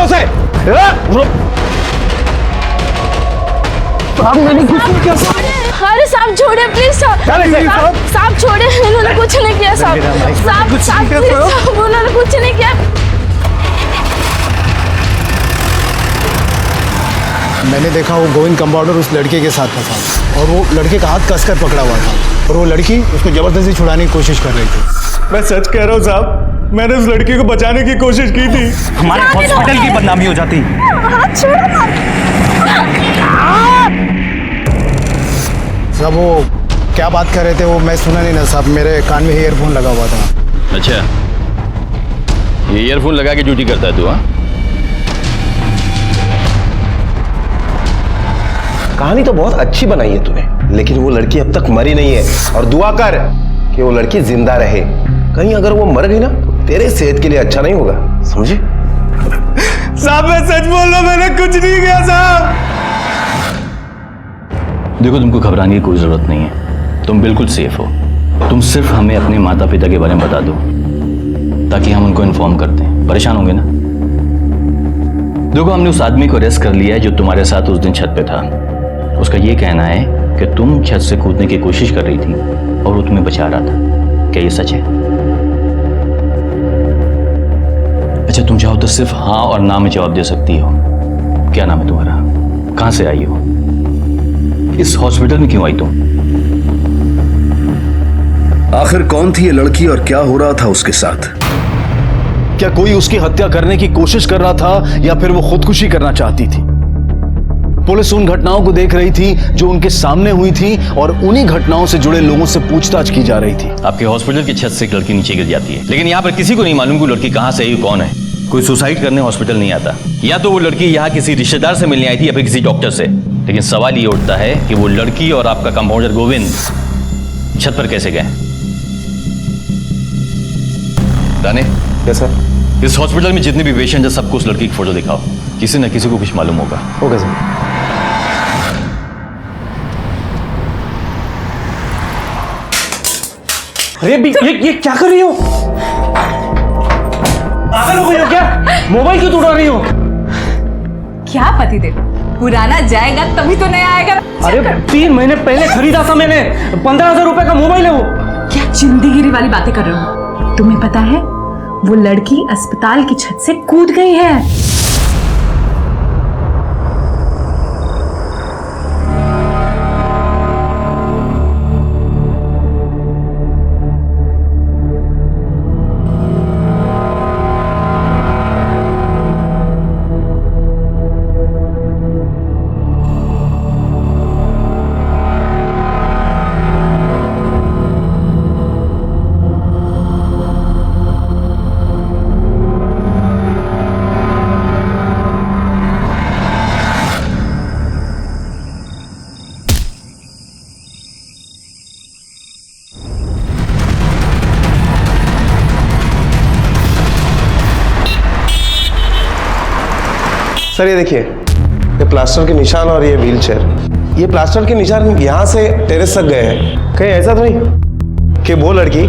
उसे। मैंने कुछ नहीं किया। अरे साहब छोड़े प्लीज साहब छोड़े, इन्होंने कुछ नहीं किया साहब। साहब उन्होंने कुछ नहीं किया। मैंने देखा वो गोविंद कंपाउंडर उस लड़के के साथ था साहब, और वो लड़के का हाथ कसकर पकड़ा हुआ था और वो लड़की उसको जबरदस्ती छुड़ाने की कोशिश कर रही थी। मैं सच कह रहा हूँ साहब, मैंने उस लड़की को बचाने की कोशिश की थी। हमारे हॉस्पिटल की बदनामी हो जाती। साहब वो क्या बात कर रहे थे वो मैं सुना नहीं ना साहब, मेरे कान में ईयरफोन लगा हुआ था। अच्छा, ये ईयरफोन लगा के ड्यूटी करता है तू? हाँ, कहानी तो बहुत अच्छी बनाई है तूने, लेकिन वो लड़की अब तक मरी नहीं है, और दुआ कर कि वो लड़की जिंदा रहे। कहीं अगर वो मर गई ना तो तेरे सेहत के लिए अच्छा नहीं होगा, समझे? साहब मैं सच बोल रहा हूं, मैंने कुछ नहीं किया साहब। देखो तुमको घबराने की कोई जरूरत नहीं है, तुम बिल्कुल सेफ हो। तुम सिर्फ हमें अपने माता पिता के बारे में बता दो ताकि हम उनको इन्फॉर्म करते हैं। परेशान होंगे ना? देखो हमने उस आदमी को अरेस्ट कर लिया है जो तुम्हारे साथ उस दिन छत पे था। उसका ये कहना है कि तुम छत से कूदने की कोशिश कर रही थी और वो तुम्हें बचा रहा था। क्या ये सच है? अच्छा, तुम चाहो तो सिर्फ हाँ और ना में जवाब दे सकती हो। क्या नाम है तुम्हारा? कहां से आई हो? इस हॉस्पिटल में क्यों आई तुम? आखिर कौन थी ये लड़की और क्या हो रहा था उसके साथ? क्या कोई उसकी हत्या करने की कोशिश कर रहा था या फिर वो खुदकुशी करना चाहती थी? पुलिस उन घटनाओं को देख रही थी जो उनके सामने हुई थी और उन्हीं घटनाओं से जुड़े लोगों से पूछताछ की जा रही थी। आपके हॉस्पिटल की छत से एक लड़की नीचे गिर जाती है, लेकिन यहाँ पर किसी को नहीं मालूम कि लड़की कहाँ से आई, कौन है। कोई सुसाइड करने हॉस्पिटल नहीं आता। या तो वो लड़की यहाँ किसी रिश्तेदार से मिलने आई थी या फिर किसी डॉक्टर से। लेकिन सवाल ये उठता है कि वो लड़की और आपका कंपाउंडर गोविंद छत पर कैसे गए? राणे, सर, इस हॉस्पिटल में जितने भी पेशेंट हैं सबको उस लड़की की फोटो दिखाओ। किसी न किसी को कुछ मालूम होगा। Okay sir. अरे ये क्या कर रही हो? पागल हो गई हो क्या? मोबाइल क्यों तोड़ रही हो? क्या पतिदेव, पुराना जाएगा तभी तो नया आएगा। अरे 3 महीने पहले खरीदा था मैंने, 15,000 रुपए का मोबाइल है वो। क्या जिंदगी वाली बातें कर रहे हो? तुम्हें पता है वो लड़की अस्पताल की छत से कूद गई है। सर ये देखिए, ये प्लास्टर के निशान और ये व्हीलचेयर। ये प्लास्टर के निशान यहाँ से टेरेस तक गए हैं। कहीं ऐसा तो नहीं कि वो लड़की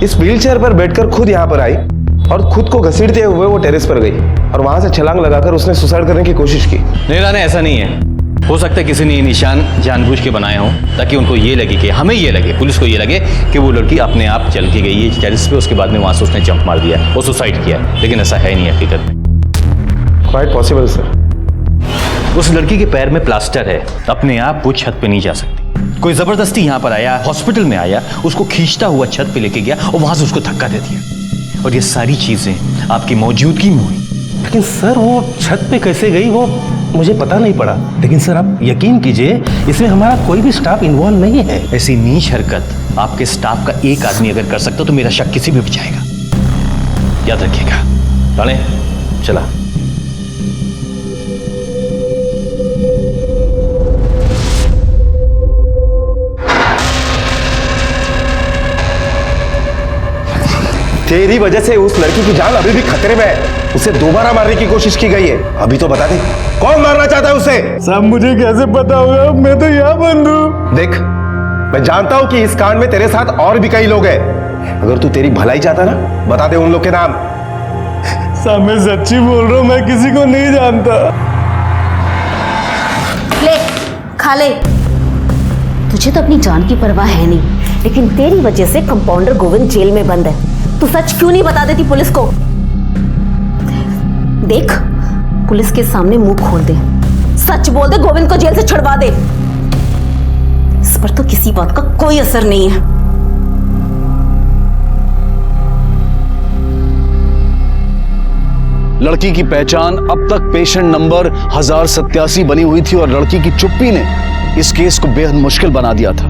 इस व्हीलचेयर पर बैठकर खुद यहाँ पर आई और खुद को घसीटते हुए वो टेरेस पर गई और वहां से छलांग लगाकर उसने सुसाइड करने की कोशिश की? नहीं राणे, ऐसा नहीं है। हो सकता है किसी ने ये निशान जानबूझ के बनाए हों ताकि उनको ये लगे कि हमें ये लगे, पुलिस को ये लगे कि वो लड़की अपने आप चल के गई है टेरेस पे, उसके बाद में वहां से उसने जंप मार दिया, वो सुसाइड किया। लेकिन ऐसा है नहीं हकीकत में। Quite possible sir. उस लड़की के पैर में प्लास्टर है, अपने आप वो छत पे नहीं जा सकती। कोई जबरदस्ती यहाँ पर आया, हॉस्पिटल में आया, उसको खींचता हुआ छत पे लेके गया और वहां से उसको धक्का दे दिया। और ये सारी चीजें आपकी मौजूदगी में हुई। लेकिन सर वो छत पे कैसे गई वो मुझे पता नहीं पड़ा। लेकिन सर आप यकीन कीजिए, इसमें हमारा कोई भी स्टाफ इन्वॉल्व नहीं है। ऐसी नीच हरकत आपके स्टाफ का एक आदमी अगर कर सकता तो मेरा शक किसी भी जाएगा। याद रखिएगा। राणे चला। तेरी वजह से उस लड़की की जान अभी भी खतरे में है। उसे दोबारा मारने की कोशिश की गई है। अभी तो बता दे, कौन मारना चाहता है उसे? साहब मुझे कैसे पता होगा, मैं तो यहाँ बंद हूँ। देख, मैं जानता हूँ कि इस कांड में तेरे साथ और भी कई लोग हैं। अगर तू तेरी भलाई चाहता ना, बता दे उन लोग के नाम। साहब मैं सच्ची बोल रहा हूँ, मैं किसी को नहीं जानता। ले खा ले। तुझे तो अपनी जान की परवाह है नहीं, लेकिन तेरी वजह से कंपाउंडर गोविंद जेल में बंद है। तू सच क्यों नहीं बता देती पुलिस को? देख, पुलिस के सामने मुंह खोल दे, सच बोल दे, गोविंद को जेल से छुड़वा दे। इस पर तो किसी बात का कोई असर नहीं है। लड़की की पहचान अब तक पेशेंट नंबर 1087 बनी हुई थी और लड़की की चुप्पी ने इस केस को बेहद मुश्किल बना दिया था।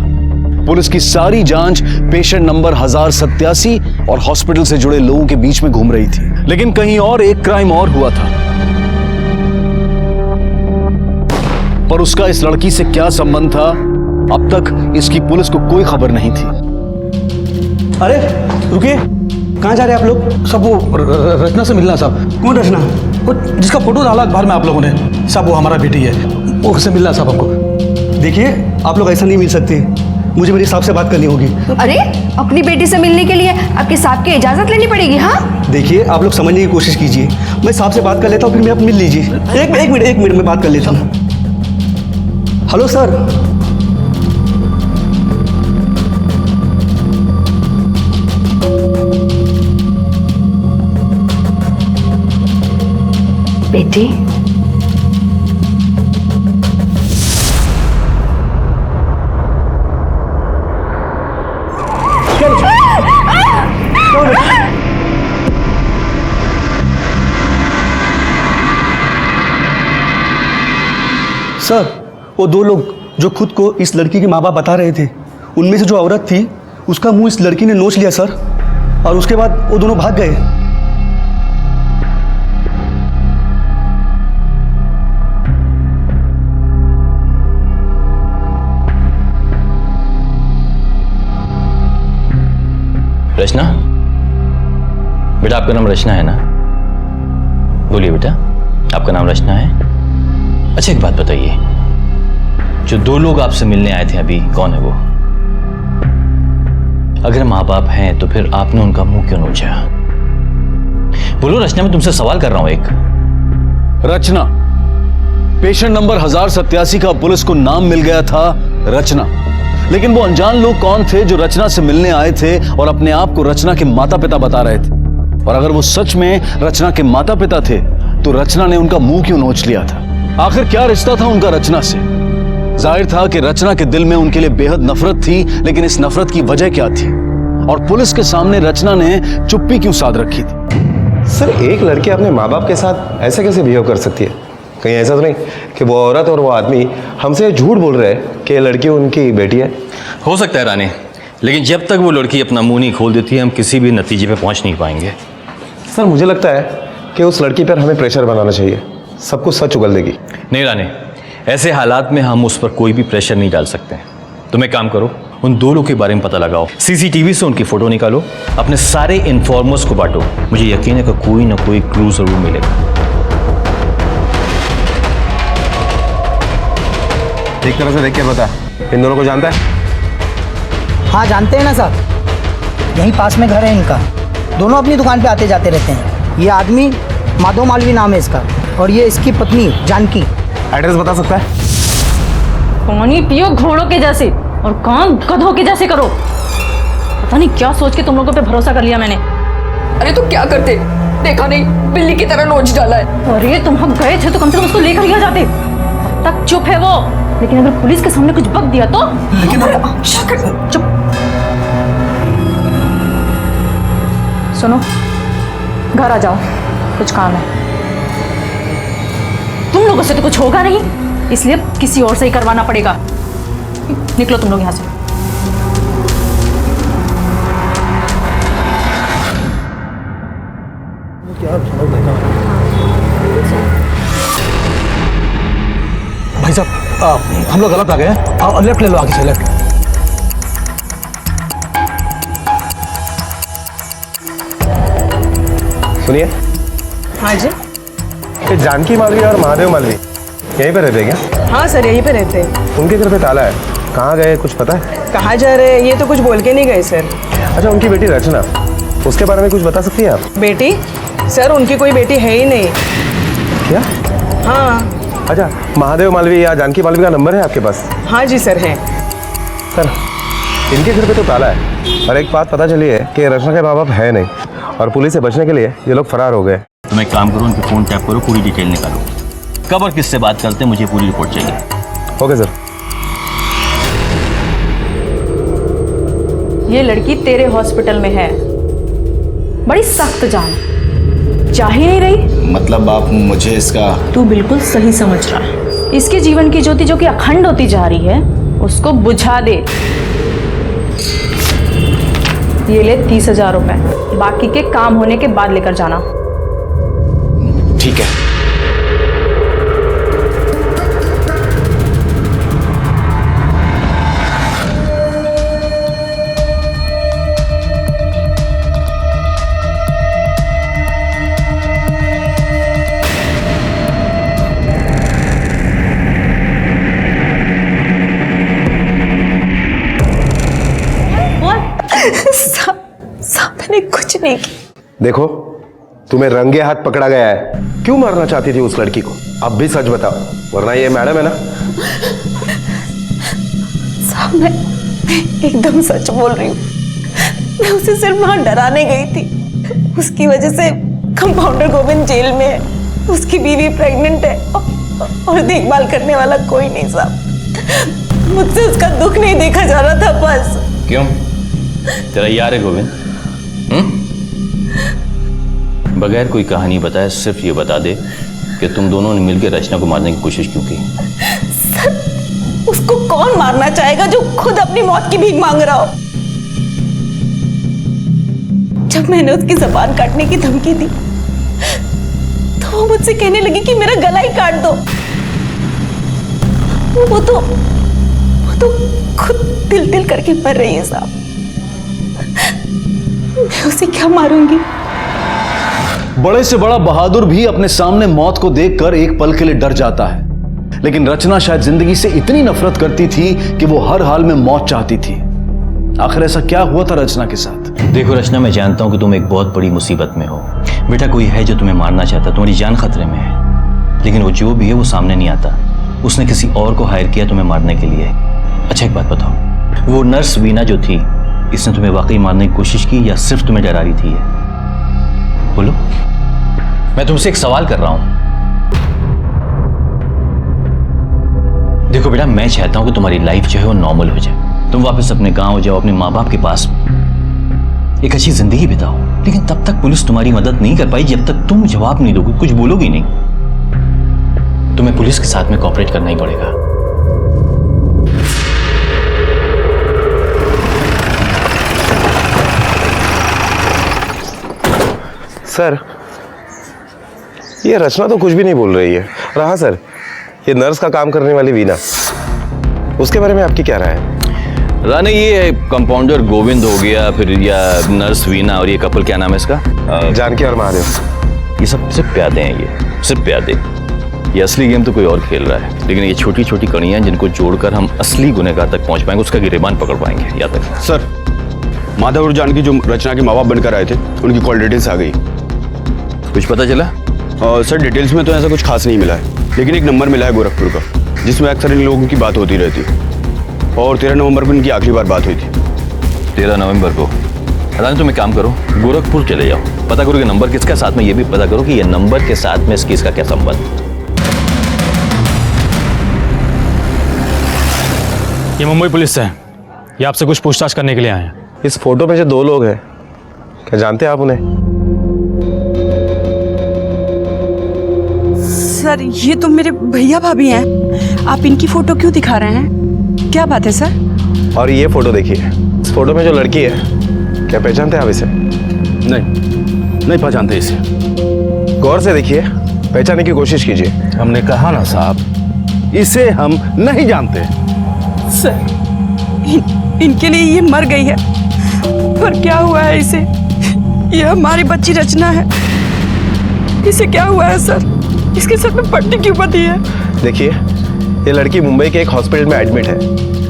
पुलिस की सारी जांच पेशेंट नंबर 1087 और हॉस्पिटल से जुड़े लोगों के बीच में घूम रही थी, लेकिन कहीं और एक क्राइम और हुआ था। पर उसका इस लड़की से क्या संबंध था, अब तक इसकी पुलिस को कोई खबर नहीं थी। अरे रुकिए, कहाँ जा रहे हैं आप लोग? सब वो रचना से मिलना साहब। कौन रचना? वो जिसका फोटो डाला अखबार में आप लोगों ने साहब, वो हमारा बेटी है, वो उससे मिलना साहब हमको। देखिए, आप लोग ऐसा नहीं मिल सकते, मुझे मेरे साहब से बात करनी होगी। अरे अपनी बेटी से मिलने के लिए आपके साहब की इजाजत लेनी पड़ेगी? हाँ देखिए, आप लोग समझने की कोशिश कीजिए, मैं साहब से बात कर लेता हूँ, फिर मैं आप मिल लीजिए। एक मिनट में बात कर लेता हूँ। Hello sir. बेटी, सर, वो दो लोग जो खुद को इस लड़की के माँ बाप बता रहे थे, उनमें से जो औरत थी उसका मुंह इस लड़की ने नोच लिया सर, और उसके बाद वो दोनों भाग गए। रचना, बेटा आपका नाम रचना है ना? बोलिए बेटा, आपका नाम रचना है? अच्छा एक बात बताइए, जो दो लोग आपसे मिलने आए थे अभी, कौन है वो? अगर माँ बाप हैं तो फिर आपने उनका मुंह क्यों नोचा? बोलो रचना, मैं तुमसे सवाल कर रहा हूं एक। रचना, पेशेंट नंबर 1087 का पुलिस को नाम मिल गया था रचना, लेकिन वो अनजान लोग कौन थे जो रचना से मिलने आए थे और अपने आप को रचना के माता पिता बता रहे थे? और अगर वो सच में रचना के माता पिता थे तो रचना ने उनका मुंह क्यों नोच लिया था? आखिर क्या रिश्ता था उनका रचना से? जाहिर था कि रचना के दिल में उनके लिए बेहद नफरत थी, लेकिन इस नफरत की वजह क्या थी? और पुलिस के सामने रचना ने चुप्पी क्यों साध रखी थी? सर, एक लड़की अपने माँ बाप के साथ ऐसे कैसे बिहेव कर सकती है? कहीं ऐसा तो नहीं कि वो औरत और वो आदमी हमसे झूठ बोल रहे हैं कि लड़की उनकी बेटी है? हो सकता है रानी, लेकिन जब तक वो लड़की अपना मुंह नहीं खोल देती हम किसी भी नतीजे पे पहुंच नहीं पाएंगे। सर, मुझे लगता है कि उस लड़की पर हमें प्रेशर बनाना चाहिए, सब कुछ सच उगल देगी। नहीं रानी, ऐसे हालात में हम उस पर कोई भी प्रेशर नहीं डाल सकते। तुम एक काम करो, उन दो लोगों के बारे में पता लगाओ, सीसीटीवी से उनकी फोटो निकालो, अपने सारे इन्फॉर्मर्स को बांटो। मुझे यकीन है कि कोई ना कोई क्लू जरूर मिलेगा। एक तरह से देख के बता, इन दोनों को जानता है? हाँ जानते हैं ना साहब, यहीं पास में घर है इनका, दोनों अपनी दुकान पे आते जाते रहते हैं। ये आदमी माधव मालवी नाम है इसका, और ये इसकी पत्नी जानकी। एड्रेस बता सकता है? पानी पियो घोड़ों के जैसे और काम गधों के जैसे करो। पता नहीं क्या सोच के तुम लोगों पे भरोसा कर लिया मैंने। अरे तो क्या करते, देखा नहीं बिल्ली की तरह नोच डाला है। अरे तुम हम गए थे तो कम से कम उसको लेकर ही आ जाते। अब तक चुप है वो, लेकिन अगर पुलिस के सामने कुछ बक दिया तो? लेकिन चुप। सुनो, घर आ जाओ, कुछ काम है। तुम लोगों से तो कुछ होगा नहीं, इसलिए किसी और से ही करवाना पड़ेगा। निकलो तुम लोग यहाँ से। भाई साहब, हम लोग गलत आ गए हैं, आप लेफ्ट ले लो, आगे से लेफ्ट। सुनिए। हाँ जी। ये जानकी मालवी और महादेव मालवी यहीं पे रहते हैं क्या? हाँ सर, यहीं पे रहते हैं। उनके घर पे ताला है, कहाँ गए कुछ पता है? कहाँ जा रहे हैं ये तो कुछ बोल के नहीं गए सर। अच्छा, उनकी बेटी रचना, उसके बारे में कुछ बता सकती हैं आप? बेटी सर उनकी कोई बेटी है ही नहीं। क्या? हाँ। अच्छा, महादेव मालवी या जानकी मालवी का नंबर है आपके पास? हाँ जी सर है। सर इनके घर पे तो ताला है और एक बात पता चली है कि रचना के माँ बाप है नहीं और पुलिस से बचने के लिए ये लोग फरार हो गए। तुम एक काम करो, उनके फोन टैप करो, पूरी डिटेल निकालो, कब और किससे बात करते हैं, मुझे पूरी रिपोर्ट चाहिए। Okay sir. ये लड़की तेरे हॉस्पिटल में है, बड़ी सख्त जान, चाह ही नहीं रही। मतलब आप मुझे इसका... तू बिल्कुल सही समझ रहा है। इसके जीवन की ज्योति जो कि अखंड होती जा रही है, उसको बुझा दे। ये ले 30,000 रुपए, बाकी के काम होने के बाद लेकर जाना। ठीक है। मैंने कुछ नहीं किया। देखो तुम्हें रंगे हाथ पकड़ा गया है। क्यों मारना चाहती थी उस लड़की को? अब भी सच बताओ, वरना ये मैडम है ना। साहब मैं एकदम सच बोल रही हूँ। मैं उसे सिर्फ वहां डराने गई थी। उसकी वजह से कंपाउंडर गोविंद जेल में है, उसकी बीवी प्रेग्नेंट है और देखभाल करने वाला कोई नहीं साहब। मुझसे उसका दुख नहीं देखा जा रहा था बस। क्यों? तेरा यार है गोविंद? बगैर कोई कहानी बताए सिर्फ ये बता दे कि तुम दोनों ने मिलकर रचना को मारने की कोशिश क्यों की? सर, उसको कौन मारना चाहेगा जो खुद अपनी मौत की भीख मांग रहा हो? जब मैंने उसकी जुबान काटने की धमकी दी तो वो मुझसे कहने लगी कि मेरा गला ही काट दो। वो तो खुद दिल करके मर रही है साहब। मैं उसे क्या मारूंगी? बड़े से बड़ा बहादुर भी अपने सामने मौत को देखकर एक पल के लिए डर जाता है, लेकिन रचना शायद जिंदगी से इतनी नफरत करती थी कि वो हर हाल में मौत चाहती थी। आखिर ऐसा क्या हुआ था रचना के साथ? देखो रचना, मैं जानता हूं कि तुम एक बहुत बड़ी मुसीबत में हो। बेटा कोई है जो तुम्हें मारना चाहता, तुम्हारी जान खतरे में है, लेकिन वो जो भी है वो सामने नहीं आता। उसने किसी और को हायर किया तुम्हें मारने के लिए। अच्छा एक बात बताओ, वो नर्स वीना जो थी, इसने तुम्हें वाकई मारने की कोशिश की या सिर्फ तुम्हें डरा रही थी? बोलो, मैं तुमसे एक सवाल कर रहा हूं। देखो बेटा, मैं चाहता हूं कि तुम्हारी लाइफ जो है वो नॉर्मल हो जाए, तुम वापस अपने गांव जाओ, अपने माँ बाप के पास एक अच्छी जिंदगी बिताओ। लेकिन तब तक पुलिस तुम्हारी मदद नहीं कर पाई जब तक तुम जवाब नहीं दोगे, कुछ बोलोगी नहीं। तुम्हें पुलिस के साथ में कोऑपरेट करना ही पड़ेगा। सर ये रचना तो कुछ भी नहीं बोल रही है। और हाँ सर, ये नर्स का काम करने वाली वीना, उसके बारे में आपकी क्या राय है? राणे, ये कंपाउंडर गोविंद हो गया, फिर या नर्स वीना, और ये कपल क्या नाम है इसका? जानकी और महादेव। ये सब सिर्फ प्यादे हैं, ये सिर्फ प्यादे। ये असली गेम तो कोई और खेल रहा है, लेकिन ये छोटी छोटी कड़ियां जिनको जोड़कर हम असली गुनहगार तक पहुंच पाएंगे, उसका गिरेबान पकड़ पाएंगे। याद रखना। सर, माधव और जानकी जो रचना के माँ बाप बनकर आए थे, उनकी कॉल डिटेल्स आ गई। कुछ पता चला? सर डिटेल्स में तो ऐसा कुछ खास नहीं मिला है, लेकिन एक नंबर मिला है गोरखपुर का, जिसमें अक्सर इन लोगों की बात होती रहती है। और 13 नवंबर को इनकी आखिरी बार बात हुई थी। 13 नवंबर को? रानी तुम एक काम करो, गोरखपुर चले जाओ, पता करो कि नंबर किसका, साथ में ये भी पता करो कि ये नंबर के साथ में इसका क्या संबंध। ये मुंबई पुलिस से है, ये आपसे कुछ पूछताछ करने के लिए आए हैं। इस फोटो में जो दो लोग हैं, क्या जानते हैं आप उन्हें? सर ये तो मेरे भैया भाभी हैं, आप इनकी फोटो क्यों दिखा रहे हैं? क्या बात है सर? और ये फोटो देखिए, इस फोटो में जो लड़की है, क्या पहचानते हैं आप इसे? नहीं पहचानते इसे। गौर से देखिए, पहचानने की कोशिश कीजिए। हमने कहा ना साहब, इसे हम नहीं जानते। सर इनके लिए ये मर गई है, पर क्या हुआ है इसे? ये हमारी बच्ची रचना है, इसे क्या हुआ है सर? इसके सर में पट्टी क्यों बंधी है? देखिए, ये लड़की मुंबई के एक हॉस्पिटल में एडमिट है,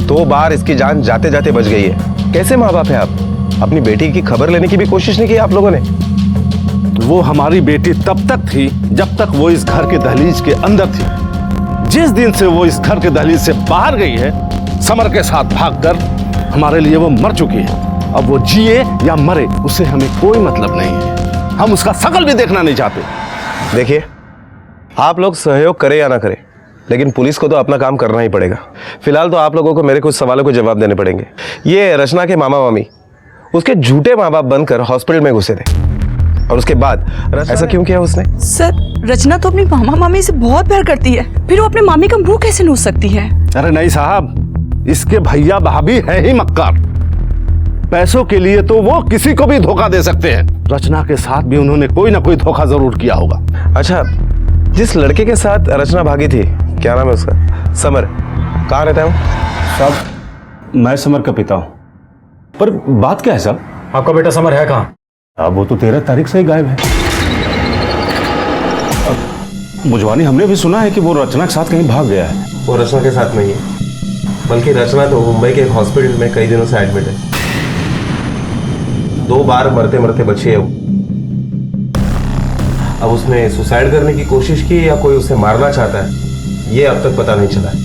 2 बार इसकी जान जाते जाते बच गई है। कैसे माँ बाप है आप? अपनी बेटी की खबर लेने की भी कोशिश नहीं की आप लोगों ने? वो हमारी बेटी तब तक थी जब तक वो इस घर के दहलीज के अंदर थी। जिस दिन से वो इस घर के दहलीज से बाहर गई है, समर के साथ भागकर, हमारे लिए वो मर चुकी है। अब वो जिए या मरे उससे हमें कोई मतलब नहीं है। हम उसका शकल भी देखना नहीं चाहते। देखिए, आप लोग सहयोग करें या ना करें, लेकिन पुलिस को तो अपना काम करना ही पड़ेगा। फिलहाल तो आप लोगों को मेरे कुछ सवालों को जवाब देने पड़ेंगे। ये रचना के मामा मामी उसके झूठे माँ बाप बनकर हॉस्पिटल में घुसे थे, और उसके बाद ऐसा क्यों किया उसने? सर, रचना तो अपनी मामा मामी से बहुत प्यार करती है, फिर वो अपने मामी का मुंह कैसे नोच सकती है? अरे नहीं साहब, इसके भैया भाभी है ही मक्कार। पैसों के लिए तो वो किसी को भी धोखा दे सकते हैं। रचना के साथ भी उन्होंने कोई ना कोई धोखा जरूर किया होगा। अच्छा, जिस लड़के के साथ रचना भागी थी, क्या नाम है उसका? समर, कहाँ रहता है वो? साहब, मैं समर का पिता हूँ। पर बात क्या है साहब? आपका बेटा समर है कहाँ? अब वो तो 13 तारीख से ही गायब है। मुझवानी, हमने भी सुना है कि वो रचना के साथ कहीं भाग गया है। वो रचना के साथ नहीं है, बल्कि रचना तो मुंबई के एक हॉस्पिटल में कई दिनों से एडमिट है। 2 बार मरते मरते बची है वो। अब उसने सुसाइड करने की कोशिश की या कोई उसे मारना चाहता है, ये अब तक पता नहीं चला है।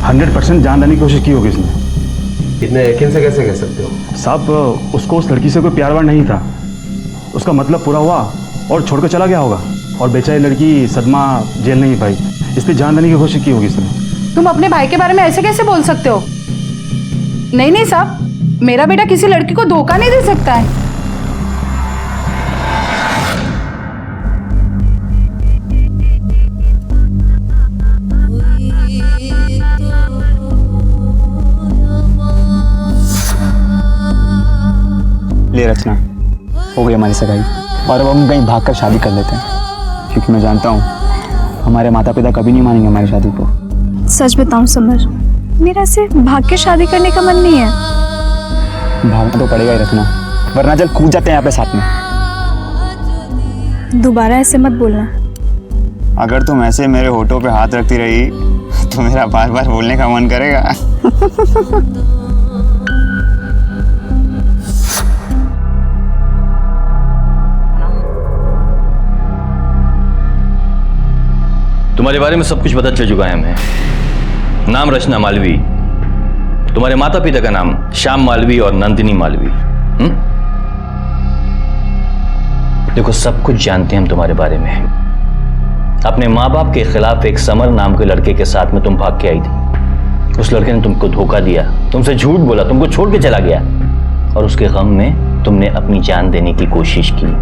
100% जान लेने की कोशिश की होगी उसने। इतने यकीन से कैसे कह सकते हो? साहब, उसको उस लड़की से कोई प्यार वार नहीं था। उसका मतलब पूरा हुआ और छोड़कर चला गया होगा, और बेचारी लड़की सदमा झेल नहीं पाई, इसलिए जान लेने की कोशिश की होगी उसने। तुम अपने भाई के बारे में ऐसे कैसे बोल सकते हो? नहीं नहीं साहब, मेरा बेटा किसी लड़की को धोखा नहीं दे सकता है। ले रचना, हो गई हमारी सगाई, और अब हम कहीं भागकर शादी कर लेते हैं, क्योंकि मैं जानता हूँ हमारे माता पिता कभी नहीं मानेंगे हमारी शादी को। सच बताऊं समर, मेरा ऐसे भाग के शादी करने का मन नहीं है। भागना तो पड़ेगा ही रचना, वरना चल कूद जाते हैं यहाँ पे साथ में। दोबारा ऐसे मत बोलना। अगर तुम ऐसे मेरे होठों पे हाथ रखती रही तो मेरा बार बार बोलने का मन करेगा। तुम्हारे बारे में सब कुछ पता चल चुका है हमें। नाम रचना मालवी, तुम्हारे माता पिता का नाम श्याम मालवी और नंदिनी मालवी। देखो, सब कुछ जानते हैं हम तुम्हारे बारे में। अपने माँ बाप के खिलाफ एक समर नाम के लड़के के साथ में तुम भाग के आई थी। उस लड़के ने तुमको धोखा दिया, तुमसे झूठ बोला, तुमको छोड़ के चला गया, और उसके गम में तुमने अपनी जान देने की कोशिश की।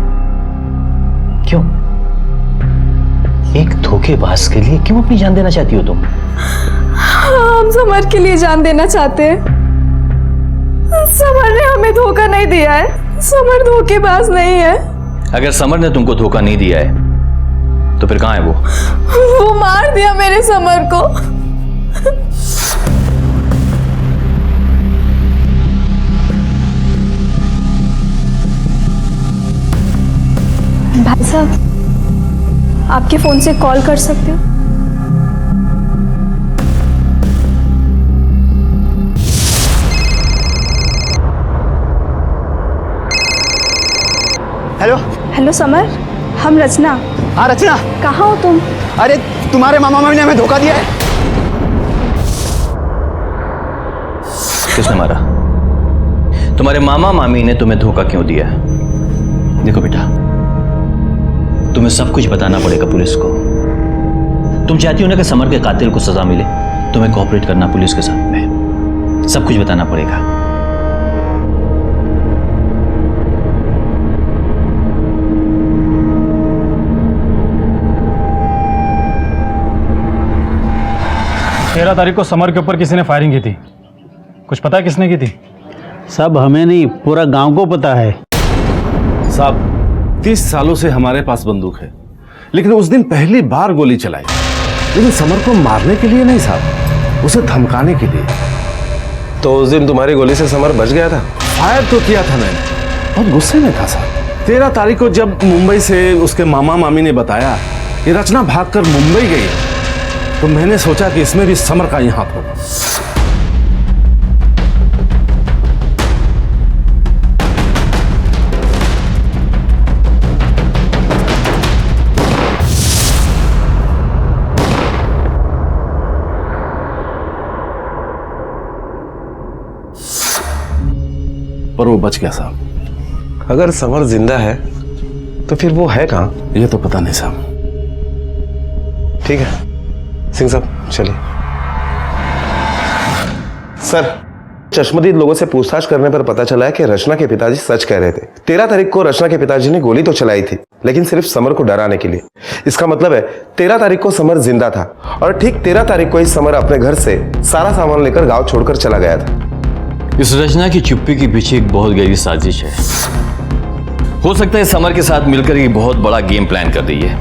क्यों? एक धोखेबाज के लिए क्यों अपनी जान देना चाहती हो तुम? हम समर के लिए जान देना चाहते हैं। समर ने हमें धोखा नहीं दिया है। समर धोखेबाज नहीं है। अगर समर ने तुमको धोखा नहीं दिया है तो फिर कहां है वो? वो मार दिया मेरे समर को। भाई साहब, आपके फोन से कॉल कर सकते हो? हेलो हेलो समर, हम रचना। हाँ रचना, कहाँ हो तुम? अरे तुम्हारे मामा मामी ने हमें धोखा दिया है। किसने मारा? तुम्हारे मामा मामी ने तुम्हें धोखा क्यों दिया? देखो बेटा, तुम्हें सब कुछ बताना पड़ेगा पुलिस को। तुम चाहती हो ना कि समर के कातिल को सजा मिले, तुम्हें कोऑपरेट करना पुलिस के साथ में, सब कुछ बताना पड़ेगा। तेरह तारीख को समर के ऊपर किसी ने फायरिंग की थी, कुछ पता है किसने की थी? सब हमें नहीं, पूरा गांव को पता है। साहब, 30 सालों से हमारे पास बंदूक है, लेकिन उस दिन पहली बार गोली चलाई, लेकिन समर को मारने के लिए नहीं साहब, उसे धमकाने के लिए। तो उस दिन तुम्हारी गोली से समर बच गया था? फायर तो किया था मैंने, बहुत गुस्से में था साहब। 13 तारीख को जब मुंबई से उसके मामा मामी ने बताया कि रचना भागकर मुंबई गई, तो मैंने सोचा कि इसमें भी समर का ही हाथ होगा। पर वो बच गया साहब। अगर समर जिंदा है तो फिर वो है कहाँ? ये तो पता नहीं साहब। ठीक है सिंह साहब चलिए। सर, चश्मदीद लोगों से पूछताछ करने पर पता चला है कि रचना के पिताजी सच कह रहे थे। 13 तारीख को रचना के पिताजी ने गोली तो चलाई थी, लेकिन सिर्फ समर को डराने के लिए। इसका मतलब है 13 तारीख को समर जिंदा था और ठीक 13 तारीख को ही समर अपने घर से सारा सामान लेकर गांव छोड़कर चला गया था। इस रचना की चुप्पी के पीछे एक बहुत गहरी साजिश है। हो सकता है समर के साथ मिलकर एक बहुत बड़ा गेम प्लान कर दी है।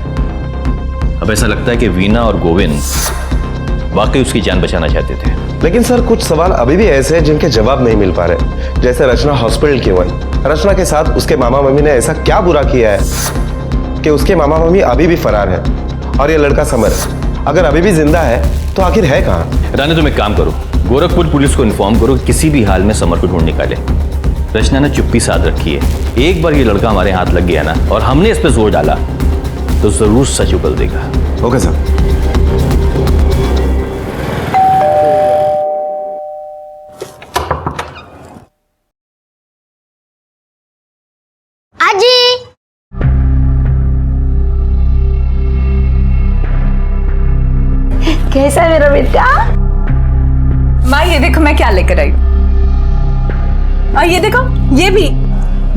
अब ऐसा लगता है कि वीना और गोविंद वाकई उसकी जान बचाना चाहते थे। लेकिन सर, कुछ सवाल अभी भी ऐसे हैं जिनके जवाब नहीं मिल पा रहे। जैसे रचना हॉस्पिटल क्यों आई? रचना के साथ उसके मामा मम्मी ने ऐसा क्या बुरा किया है कि उसके मामा मम्मी अभी भी फरार है? और ये लड़का समर अगर अभी भी जिंदा है तो आखिर है कहाँ? रानी, तुम एक काम करो, गोरखपुर पुलिस को इन्फॉर्म करो कि किसी भी हाल में समर को ढूंढ निकाले। रचना ने चुप्पी साध रखी है। एक बार ये लड़का हमारे हाथ लग गया ना और हमने इस पर जोर डाला तो जरूर सच उगल देगा। Okay sir. कैसा है मेरा बेटा? माँ ये देखो मैं क्या लेकर आई हूँ। ये देखो ये भी।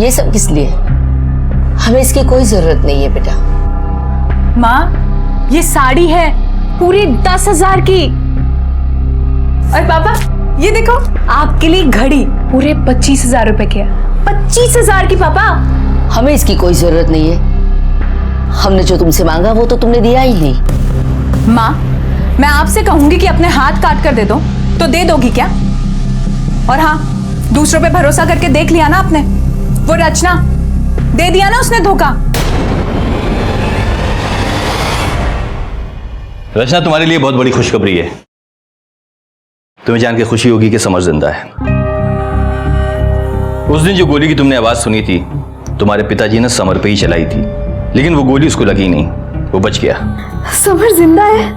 ये सब किस लिए? हमें इसकी कोई जरूरत नहीं है बेटा। माँ ये साड़ी है पूरी 10,000 की। और पापा ये देखो आपके लिए घड़ी पूरे 25,000 रुपए की है। 25,000 की पापा। हमें इसकी कोई जरूरत नहीं है। हमने जो तुमसे मांगा वो तो तुमने दिया ही नहीं। माँ मैं आपसे कहूंगी कि अपने हाथ काट कर दे दो तो दे दोगी क्या? और हाँ, दूसरों पे भरोसा करके देख लिया ना आपने। वो रचना दे दिया ना उसने धोखा। रचना, तुम्हारे लिए बहुत बड़ी खुशखबरी है। तुम्हें जान के खुशी होगी कि समर जिंदा है। उस दिन जो गोली की तुमने आवाज सुनी थी तुम्हारे पिताजी ने समर पे ही चलाई थी, लेकिन वो गोली उसको लगी नहीं, वो बच गया। समर जिंदा है?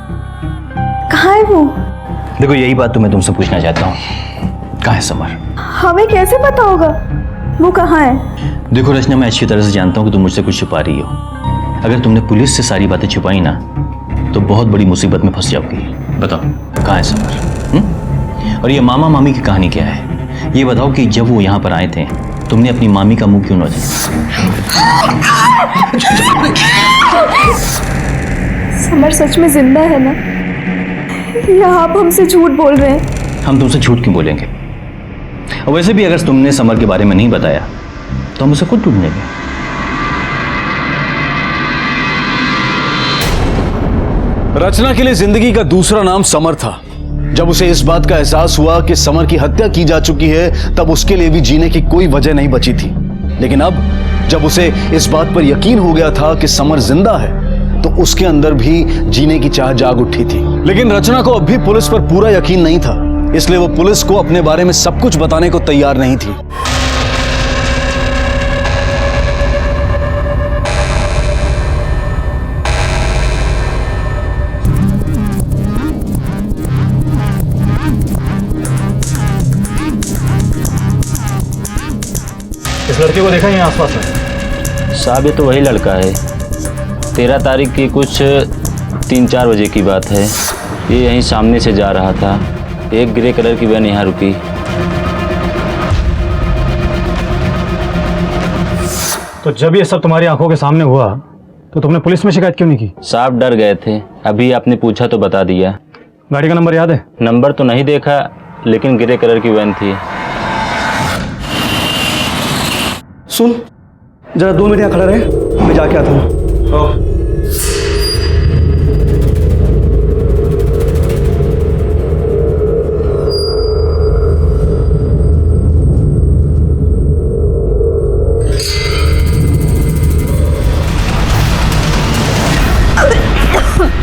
कहाँ है वो? देखो यही बात तो मैं तुमसे पूछना चाहता हूँ, कहाँ है समर? हमें कैसे पता होगा वो कहाँ है? देखो रचना, मैं अच्छी तरह से जानता हूँ कि तुम मुझसे कुछ छुपा रही हो। अगर तुमने पुलिस से सारी बातें छुपाई ना तो बहुत बड़ी मुसीबत में फंस जाओगी। बताओ कहाँ है समर? और ये मामा मामी की कहानी क्या है? ये बताओ कि जब वो यहाँ पर आए थे तुमने अपनी मामी का मुंह क्यों न समर सच में जिंदा है ना? या आप हमसे झूठ बोल रहे हैं? हम तुमसे झूठ क्यों बोलेंगे? और वैसे भी अगर तुमने समर के बारे में नहीं बताया तो हम उसे खुद ढूंढेंगे। रचना के लिए जिंदगी का दूसरा नाम समर था। जब उसे इस बात का एहसास हुआ कि समर की हत्या की जा चुकी है तब उसके लिए भी जीने की कोई वजह नहीं बची थी। लेकिन अब जब उसे इस बात पर यकीन हो गया था कि समर जिंदा है तो उसके अंदर भी जीने की चाह जाग उठी थी। लेकिन रचना को अब भी पुलिस पर पूरा यकीन नहीं था, इसलिए वो पुलिस को अपने बारे में सब कुछ बताने को तैयार नहीं थी। इस लड़के को देखा है यहाँ आसपास में? साहब ये तो वही लड़का है। 13 तारीख की कुछ 3-4 बजे की बात है। ये यहीं सामने से जा रहा था। एक ग्रे कलर की वैन यहाँ रुकी। तो जब ये सब तुम्हारी आंखों के सामने हुआ तो तुमने पुलिस में शिकायत क्यों नहीं की? साहब डर गए थे। अभी आपने पूछा तो बता दिया। गाड़ी का नंबर याद है? नंबर तो नहीं देखा, लेकिन ग्रे कलर की वैन थी। सुन जरा 2 मिनट यहाँ खड़ा रहे, मैं जाके आता हूँ।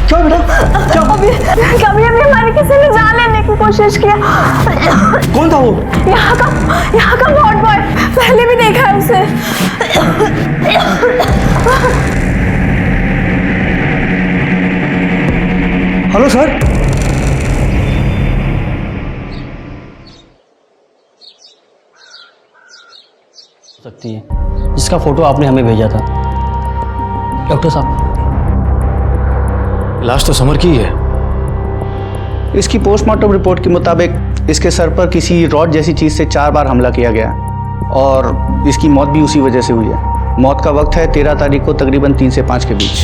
क्या बेटा? क्या? कभी हमारी किसी ने जान लेने की कोशिश किया। कौन था वो? यहाँ का हॉट बॉय, पहले भी देखा है उसे। Hello sir. सकती है, जिसका फोटो आपने हमें भेजा था। डॉक्टर साहब, लाश तो समर की है। इसकी पोस्टमार्टम रिपोर्ट के मुताबिक इसके सर पर किसी रॉड जैसी चीज़ से 4 बार हमला किया गया और इसकी मौत भी उसी वजह से हुई है। मौत का वक्त है 13 तारीख को तकरीबन 3 से 5 के बीच।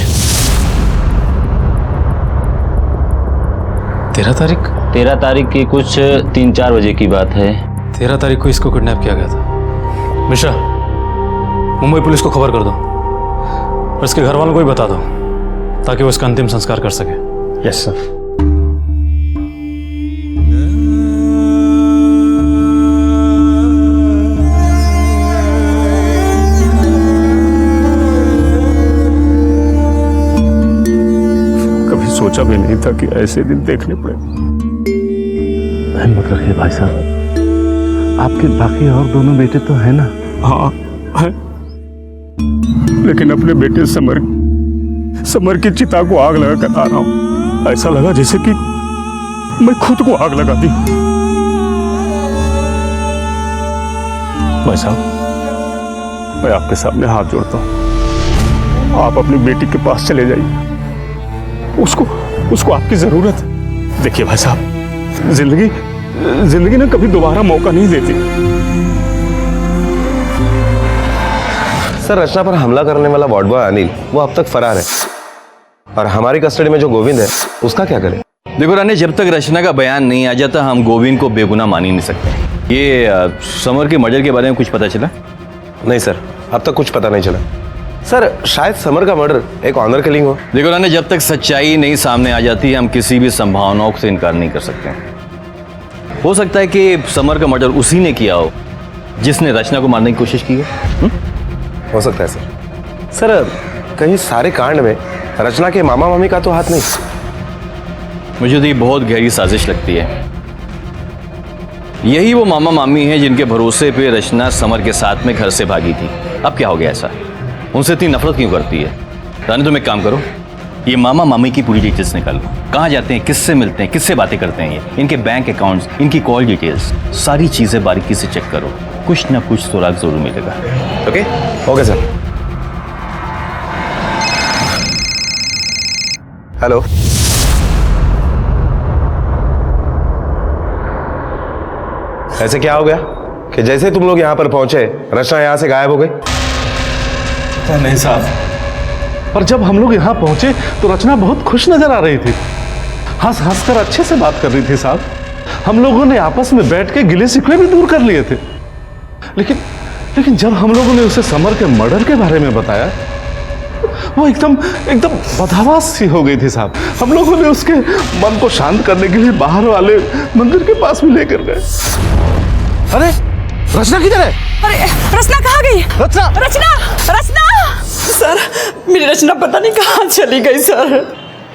13 तारीख की कुछ 3-4 बजे की बात है। 13 तारीख को इसको किडनैप किया गया था। मिश्रा, मुंबई पुलिस को खबर कर दो और इसके घर वालों को भी बता दो ताकि वो इसका अंतिम संस्कार कर सके। Yes sir. कभी सोचा भी नहीं था कि ऐसे दिन देखने पड़े। हिम्मत रखिए भाई साहब, आपके बाकी और दोनों बेटे तो है ना? हाँ है, लेकिन अपने बेटे समर की चिता को आग लगा कर आ रहा हूं। ऐसा लगा जैसे कि मैं खुद को आग लगा दी। भाई साहब, मैं आपके सामने हाथ जोड़ता हूं, आप अपनी बेटी के पास चले जाइए। उसको आपकी जरूरत है। देखिए भाई साहब, जिंदगी ना कभी दोबारा मौका नहीं देती। सर, रचना पर हमला करने वाला वार्ड बॉय अनिल वो अब तक फरार है और हमारी कस्टडी में जो गोविंद है उसका क्या करें? देखो रानी, जब तक रचना का बयान नहीं आ जाता हम गोविंद को बेगुनाह मान ही नहीं सकते। ये समर के मर्डर के बारे में कुछ पता चला? नहीं सर, अब तक कुछ पता नहीं चला। सर, शायद समर का मर्डर एक ऑनर किलिंग हो। देखो रानी, जब तक सच्चाई नहीं सामने आ जाती हम किसी भी संभावनाओं से इनकार नहीं कर सकते। हो सकता है कि समर का मर्डर उसी ने किया हो जिसने रचना को मारने की कोशिश की है। हो सकता है सर। सर, कहीं सारे कांड में रचना के मामा मामी का तो हाथ नहीं? मुझे तो ये बहुत गहरी साजिश लगती है। यही वो मामा मामी हैं जिनके भरोसे पे रचना समर के साथ में घर से भागी थी। अब क्या हो गया ऐसा? उनसे इतनी नफरत क्यों करती है? रानी, तुम एक काम करो, ये मामा मामी की पूरी डिटेल्स निकालो। कहाँ जाते हैं, किससे मिलते हैं, किससे बातें करते हैं, ये इनके बैंक अकाउंट्स, इनकी कॉल डिटेल्स, सारी चीजें बारीकी से चेक करो। कुछ ना कुछ सुराग जरूर मिलेगा। Okay okay sir. हेलो, ऐसे क्या हो गया कि जैसे तुम लोग यहाँ पर पहुंचे रचना यहाँ से गायब हो गई? नहीं साहब, पर जब हम लोग यहाँ पहुंचे तो रचना बहुत खुश नजर आ रही थी, हंस हंस कर अच्छे से बात कर रही थी साहब। हम लोगों ने आपस में बैठ के गिले शिकवे भी दूर कर लिए थे। लेकिन जब हम लोगों ने उसे समर के मर्डर के बारे में बताया, वो एकदम बदहवास सी हो गई थी साहब। हम लोगों ने उसके मन को शांत करने के लिए बाहर वाले मंदिर के पास में लेकर गए। अरे रचना किधर है? अरे रचना कहाँ गई? रचना सर, मेरी रचना पता नहीं कहाँ चली गई सर।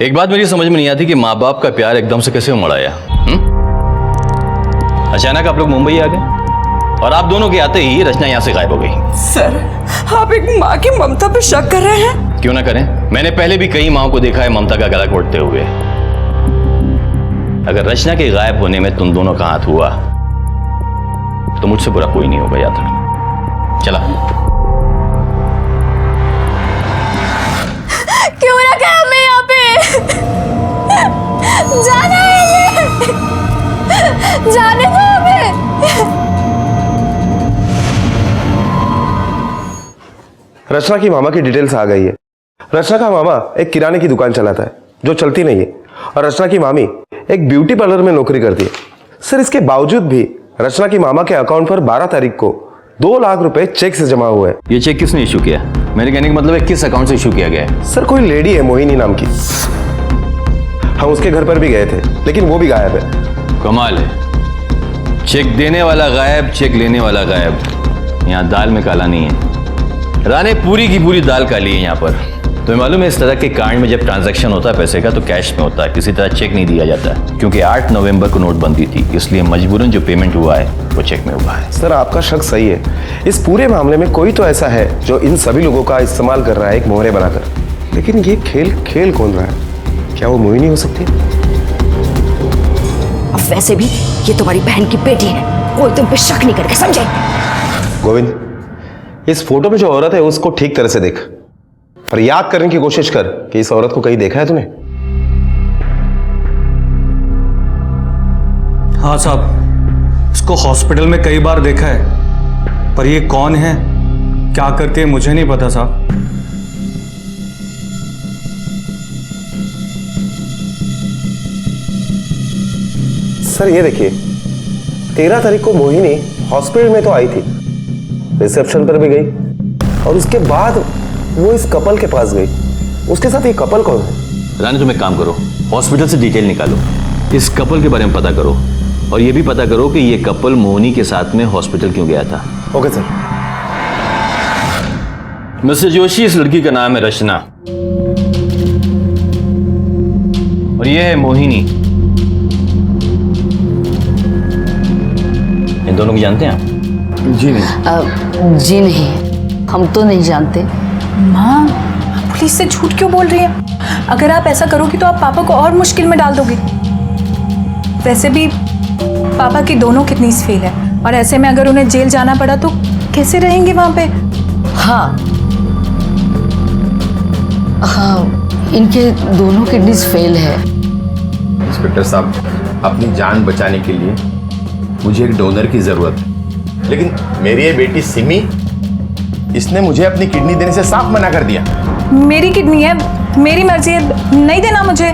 एक बात मेरी समझ में नहीं आती कि माँ बाप का प्यार एकदम से कैसे उमड़ आया। अचानक आप लोग मुंबई आ गए और आप दोनों के आते ही रचना यहाँ से गायब हो गई। सर, आप एक माँ की ममता पे शक कर रहे हैं? क्यों ना करें, मैंने पहले भी कई माओं को देखा है ममता का गला घोटते हुए। अगर रचना के गायब होने में तुम दोनों का हाथ हुआ तो मुझसे बुरा कोई नहीं होगा, याद रखना। चला। क्यों रखा है हमें यहाँ पे? जाना है, जाने दो हमें। रचना की मामा की डिटेल्स आ गई है। रचना का मामा एक किराने की दुकान चलाता है जो चलती नहीं है और रचना की मामी एक ब्यूटी पार्लर में नौकरी करती है। सर, इसके बावजूद भी रचना की मामा के अकाउंट पर 12 तारीख को 2 लाख रुपए चेक से जमा हुए। ये चेक किसने इशू किया? मेरे कहने का मतलब है किस अकाउंट से इशू किया गया है? सर, कोई लेडी है मोहिनी नाम की, हम उसके घर पर भी गए थे लेकिन वो भी गायब है। कमाल है, चेक देने वाला गायब, चेक लेने वाला गायब। यहाँ दाल में काला नहीं है राने, पूरी की पूरी दाल काली है यहाँ पर। तुम्हें मालूम है इस तरह के कांड में जब ट्रांजैक्शन होता है पैसे का तो कैश में होता है, किसी तरह चेक नहीं दिया जाता, क्योंकि 8 नवंबर को नोटबंदी थी, इसलिए मजबूरन जो पेमेंट हुआ है वो चेक में हुआ है। सर, आपका शक सही है। इस पूरे मामले में कोई तो ऐसा है जो इन सभी लोगों का इस्तेमाल कर रहा है एक मोहरे बनाकर। लेकिन ये खेल कौन रहा है? क्या वो मोहिनी हो सकती है? अब वैसे भी ये तुम्हारी बहन की बेटी है, कोई तुम पे शक नहीं करेगा, समझे? गोविंद, इस फोटो में जो औरत है उसको ठीक तरह से देख और याद करने की कोशिश कर कि इस औरत को कहीं देखा है तूने? हाँ साहब, इसको हॉस्पिटल में कई बार देखा है, पर ये कौन है, क्या करती है, मुझे नहीं पता साहब। सर ये देखिए, 13 तारीख को मोहिनी हॉस्पिटल में तो आई थी, रिसेप्शन पर भी गई और उसके बाद वो इस कपल के पास गई। उसके साथ ये कपल कौन है? रानी तुम एक काम करो, हॉस्पिटल से डिटेल निकालो, इस कपल के बारे में पता करो और ये भी पता करो कि ये कपल मोहिनी के साथ में हॉस्पिटल क्यों गया था। Okay sir. मिस्टर जोशी, इस लड़की का नाम है रचना और ये है मोहिनी। इन दोनों को जानते हैं आप? जी नहीं। जी नहीं, हम तो नहीं जानते। माँ, पुलिस से झूठ क्यों बोल रही है? अगर आप ऐसा करोगी तो आप पापा को और मुश्किल में डाल दोगे। वैसे भी पापा की दोनों किडनीज फेल है और ऐसे में अगर उन्हें जेल जाना पड़ा तो कैसे रहेंगे वहां पे? हाँ हाँ, इनके दोनों किडनीज फेल है। इंस्पेक्टर साहब, अपनी जान बचाने के लिए मुझे एक डोनर की जरूरत है, लेकिन मेरी ये बेटी सिमी, इसने मुझे अपनी किडनी देने से साफ मना कर दिया। मेरी किडनी है, मेरी मर्जी है, नहीं देना मुझे।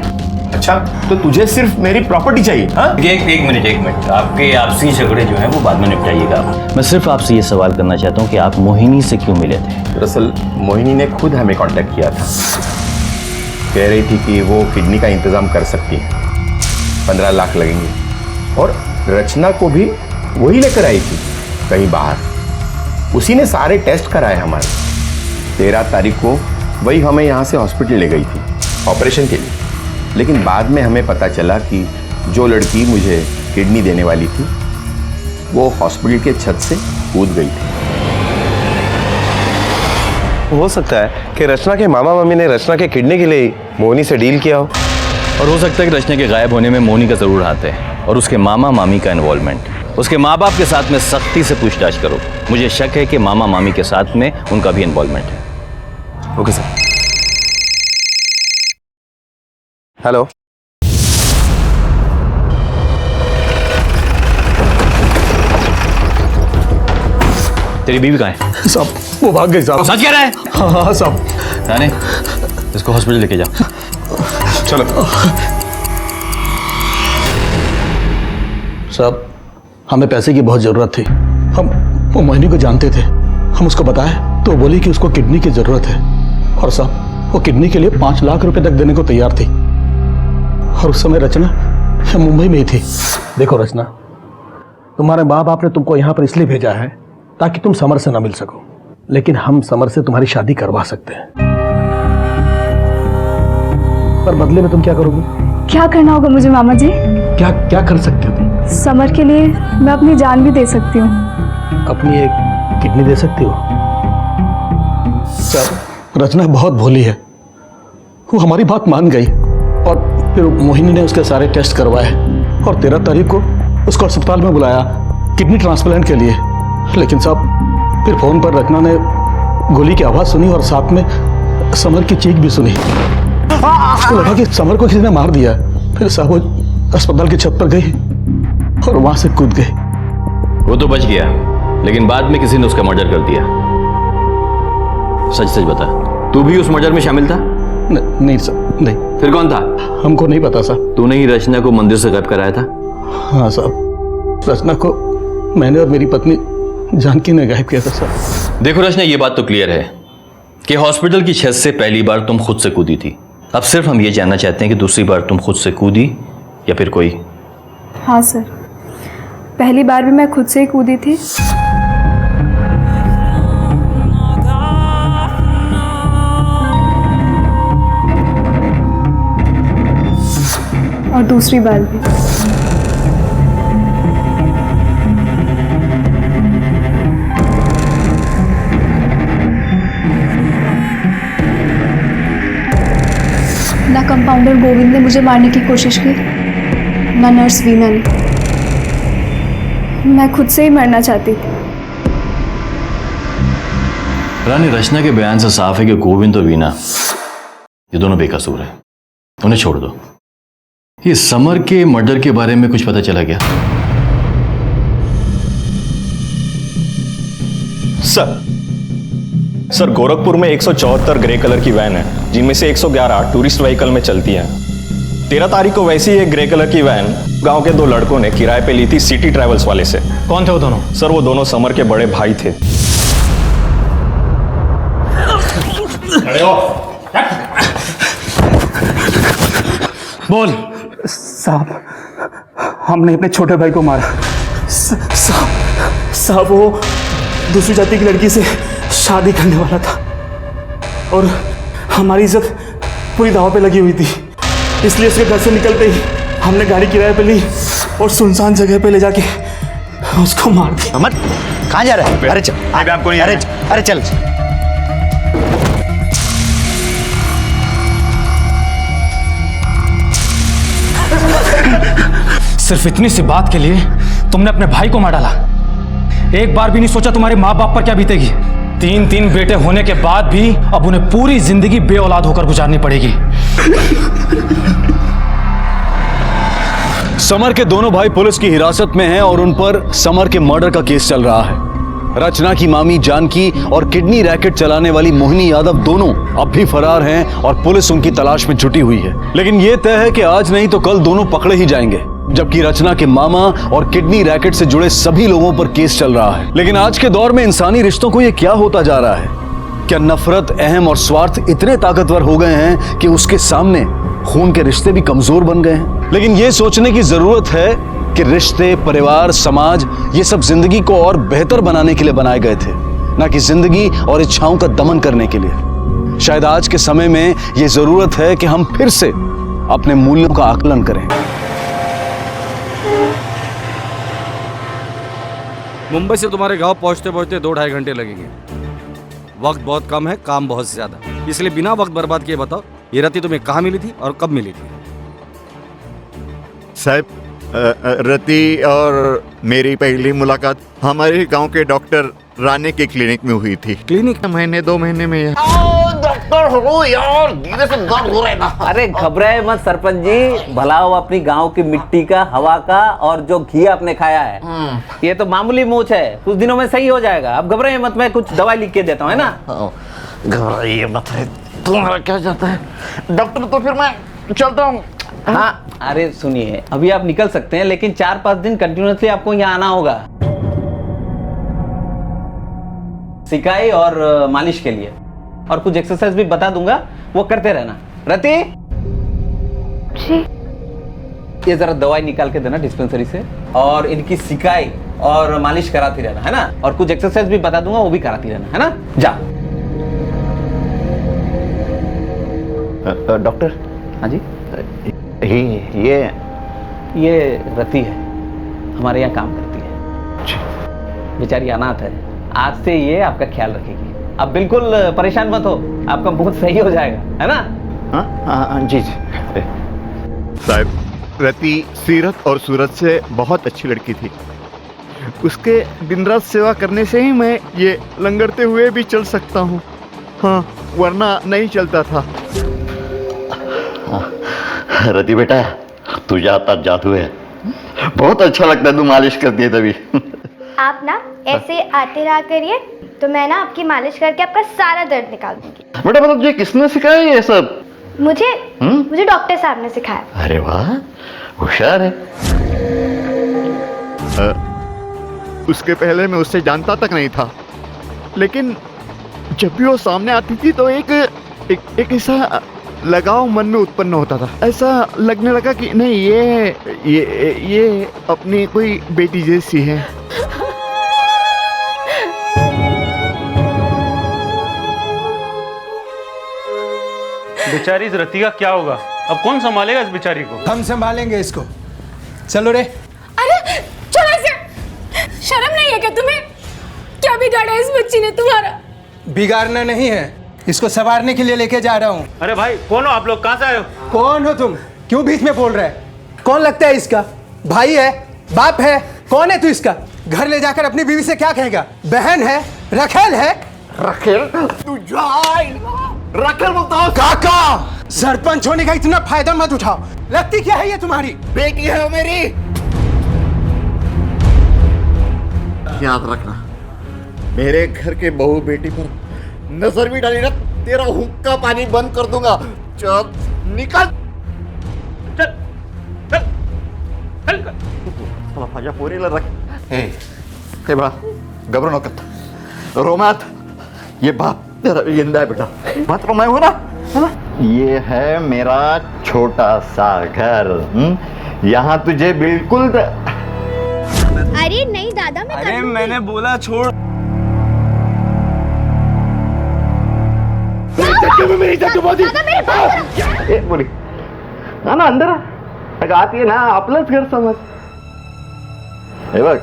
अच्छा, तो तुझे सिर्फ मेरी प्रॉपर्टी चाहिए? हाँ? एक मिनट, आपके आपसी झगड़े जो हैं वो बाद में निपटाइएगा। मैं सिर्फ आपसे ये सवाल करना चाहता हूँ कि आप मोहिनी से क्यों मिले थे? दरअसल मोहिनी ने खुद हमें कांटेक्ट किया था, कह रही थी कि वो किडनी का इंतजाम कर सकती है, 15 लाख लगेंगे, और रचना को भी वही लेकर आई थी कहीं बाहर। उसी ने सारे टेस्ट कराए हमारे। 13 तारीख को वही हमें यहाँ से हॉस्पिटल ले गई थी ऑपरेशन के लिए, लेकिन बाद में हमें पता चला कि जो लड़की मुझे किडनी देने वाली थी वो हॉस्पिटल के छत से कूद गई थी। हो सकता है कि रचना के मामा मम्मी ने रचना के किडनी के लिए मोहिनी से डील किया हो, और हो सकता है कि रचना के गायब होने में मोहिनी का जरूर हाथ है और उसके मामा मामी का इन्वॉल्वमेंट। उसके माँ बाप के साथ में सख्ती से पूछताछ करो। मुझे शक है कि मामा मामी के साथ में उनका भी इन्वॉल्वमेंट है। Okay sir. हेलो, तेरी बीवी कहाँ है? साहब वो भाग गई साहब। सच कह रहा है? हाँ साहब। रानी, इसको हॉस्पिटल लेके जाओ। चलो। साहब, हमें पैसे की बहुत ज़रूरत थी। हम वो मोहिनी को जानते थे, हम उसको बताए तो वो बोली कि उसको किडनी की ज़रूरत है, और साहब वो किडनी के लिए 5 लाख रुपए तक देने को तैयार थी। और उस समय रचना मुंबई में ही थी। देखो रचना, तुम्हारे माँ बाप ने तुमको यहाँ पर इसलिए भेजा है ताकि तुम समर से ना मिल सको, लेकिन हम समर से तुम्हारी शादी करवा सकते हैं। पर बदले में तुम क्या करोगी? क्या करना होगा मुझे मामा जी? क्या क्या कर सकते हो तुम? समर के लिए मैं अपनी जान भी दे सकती हूँ। अपनी एक किडनी दे सकती हो? सर, रचना बहुत भोली है, वो हमारी बात मान गई और फिर मोहिनी ने उसके सारे टेस्ट करवाए और 13 तारीख को उसको अस्पताल में बुलाया किडनी ट्रांसप्लांट के लिए। लेकिन साहब फिर फोन पर रचना ने गोली की आवाज़ सुनी और साथ में समर की चीख भी सुनी। उसको लगा कि समर को किसी ने मार दिया। फिर साहब वो अस्पताल की छत पर गई और वहां से कूद गई। वो तो बच गया, लेकिन बाद में किसी ने उसका मर्डर कर दिया। सच सच बता, तू भी उस मर्डर में शामिल था? नहीं सर, नहीं। फिर कौन था? हमको नहीं पता साहब। तूने ही रचना को मंदिर से गायब कराया था? हाँ साहब, रचना को मैंने और मेरी पत्नी जानकी ने गायब किया था सर। देखो रचना, ये बात तो क्लियर है कि हॉस्पिटल की छत से पहली बार तुम खुद से कूदी थी। अब सिर्फ हम ये जानना चाहते हैं कि दूसरी बार तुम खुद से कूदी या फिर कोई? हाँ सर, पहली बार भी मैं खुद से ही कूदी थी। और दूसरी बार भी। ना कंपाउंडर गोविंद ने मुझे मारने की कोशिश की, ना नर्स वीना ने। मैं खुद से ही मरना चाहती थी। रानी रचना के बयान से साफ है कि गोविंद और वीना ये दोनों बेकसूर हैं। उन्हें छोड़ दो। ये समर के मर्डर के बारे में कुछ पता चला क्या? सर गोरखपुर में 174 ग्रे कलर की वैन है, जिनमें से 111 टूरिस्ट व्हीकल में चलती हैं। 13 तारीख को वैसी ही एक ग्रे कलर की वैन गांव के 2 लड़कों ने किराए पे ली थी सिटी ट्रैवल्स वाले से। कौन थे वो दोनों? सर वो दोनों समर के बड़े भाई थे। बोल। साहब, हमने अपने छोटे भाई को मारा। साहब वो दूसरी जाति की लड़की से शादी करने वाला था और हमारी इज्जत पूरी दांव पे लगी हुई थी, इसलिए उसके घर से निकलते ही हमने गाड़ी किराए पे ली और सुनसान जगह पे ले जाके उसको मार दिया। अमर कहाँ जा रहा है? अरे चल, अरे चल। सिर्फ इतनी सी बात के लिए तुमने अपने भाई को मार डाला। एक बार भी नहीं सोचा तुम्हारे माँ बाप पर क्या बीतेगी। 3 बेटे होने के बाद भी अब उन्हें पूरी जिंदगी बेऔलाद होकर गुजारनी पड़ेगी। समर के दोनों भाई पुलिस की हिरासत में हैं और उन पर समर के मर्डर का केस चल रहा है। रचना की मामी जानकी और किडनी रैकेट चलाने वाली मोहिनी यादव दोनों अब भी फरार हैं और पुलिस उनकी तलाश में जुटी हुई है। लेकिन यह तय है कि आज नहीं तो कल दोनों पकड़े ही जाएंगे, जबकि रचना के मामा और किडनी रैकेट से जुड़े सभी लोगों पर केस चल रहा है। लेकिन आज के दौर में इंसानी रिश्तों को यह क्या होता जा रहा है? क्या नफरत, अहम और स्वार्थ इतने ताकतवर हो गए हैं कि उसके सामने खून के रिश्ते भी कमजोर बन गए हैं? लेकिन यह सोचने की जरूरत है कि रिश्ते, परिवार, समाज ये सब जिंदगी को और बेहतर बनाने के लिए बनाए गए थे, ना कि जिंदगी और इच्छाओं का दमन करने के लिए। शायद आज के समय में यह जरूरत है कि हम फिर से अपने मूल्यों का आकलन करें। मुंबई से तुम्हारे गांव पहुंचते पहुंचते 2-2.5 घंटे लगेंगे। वक्त बहुत कम है, काम बहुत ज्यादा, इसलिए बिना वक्त बर्बाद किए बताओ ये रति तुम्हें कहाँ मिली थी और कब मिली थी? साहब, रति और मेरी पहली मुलाकात हमारे गांव के डॉक्टर राणे के क्लिनिक में हुई थी। क्लिनिक? महीने 2 महीने में। डॉक्टर हो यार, धीरे से दर्द हो रहा है ना। अरे घबराए मत सरपंच जी, भला हो अपनी गांव की मिट्टी का, हवा का और जो घी आपने खाया है, ये तो मामूली मोच है, कुछ दिनों में सही हो जाएगा। अब घबराइए मत, मैं कुछ दवाई लिख के देता हूँ, है ना? घबराइए मत, तुम्हारा क्या जाता है डॉक्टर, तो फिर मैं चलता हूँ। हाँ अरे सुनिए, अभी आप निकल सकते हैं, लेकिन 4-5 दिन कंटिन्यूसली आपको यहाँ आना होगा, सिकाई और मालिश के लिए, और कुछ एक्सरसाइज भी बता दूंगा, वो करते रहना। रति जी, ये जरा दवाई निकाल के देना डिस्पेंसरी से, और इनकी सिकाई और मालिश कराती रहना, है ना? और कुछ एक्सरसाइज भी बता दूंगा, वो भी कराती रहना, है ना? जा। डॉक्टर। हाँ जी। ये रति है, हमारे यहाँ काम करती है, बेचारी अनाथ है। आज से ये आपका ख्याल रखेगी, आप बिल्कुल परेशान मत हो, आपका मूड सही हो जाएगा, है ना? हाँ जी। साहब, रति सीरत और सूरत से बहुत अच्छी लड़की थी। उसके दिन रात सेवा करने से ही मैं ये लंगड़ते हुए भी चल सकता हूँ, हाँ, वरना नहीं चलता था। रति बेटा, तुझे आता जादू है, बहुत अच्छा लगता है, तू मालिश करती है तभी। आप ना ऐसे आते रहा करिए, तो मैं ना आपकी मालिश करके आपका सारा दर्द निकाल दूंगी। बेटा मतलब तुझे किसने सिखाया ये सब? मुझे डॉक्टर साहब ने सिखाया। अरे वाह, होशियार है। उसके पहले मैं उससे जानता तक नहीं था, लेकिन जब भी वो सामने आती थी तो एक ऐसा लगाव मन में उत्पन्न होता था। ऐसा लगने लगा कि नहीं, ये अपनी कोई बेटी जैसी है। बेचारी इस रति का क्या होगा? अब कौन संभालेगा इस बेचारी को? हम संभालेंगे इसको, चलो रे। अरे छोड़ो इसे, शर्म नहीं है क्या तुम्हें? क्या बिगाड़ा इस बच्ची ने तुम्हारा? बिगाड़ना नहीं है, इसको सवारने के लिए लेके जा रहा हूँ। अरे भाई, कौन हो आप लोग? कहाँ से आए हो? कौन हो तुम? क्यों बीच में बोल रहे? कौन लगता है इसका? भाई है? बाप है? कौन है तू इसका? घर ले जाकर अपनी बीवी से क्या कहेगा? बहन है? रखेल है? राखेल तू जा। राखेल बोलता हूँ। काका, सरपंच होने का इतना फायदा मत उठाओ। लगती क्या है ये तुम्हारी? बेटी है वो मेरी। याद रखना, मेरे घर के बहू बेटी पर नजर भी डाली ना, तेरा हुक्का पानी बंद कर दूंगा। चल निकल, चल चल चल। साला माझ्या पोरीला रख। हे बा, घबरू नका, रो मत। ये बाप तेरा जिंदा है बेटा, बात मैं हूं ना, है ना? ये है मेरा छोटा सा घर। यहाँ तुझे बिल्कुल अरे नहीं दादा, मैं अरे मैंने बोला छोड़। मेरी बोली ना अंदर आती है ना, आपलंच घर समझ। हे बघ,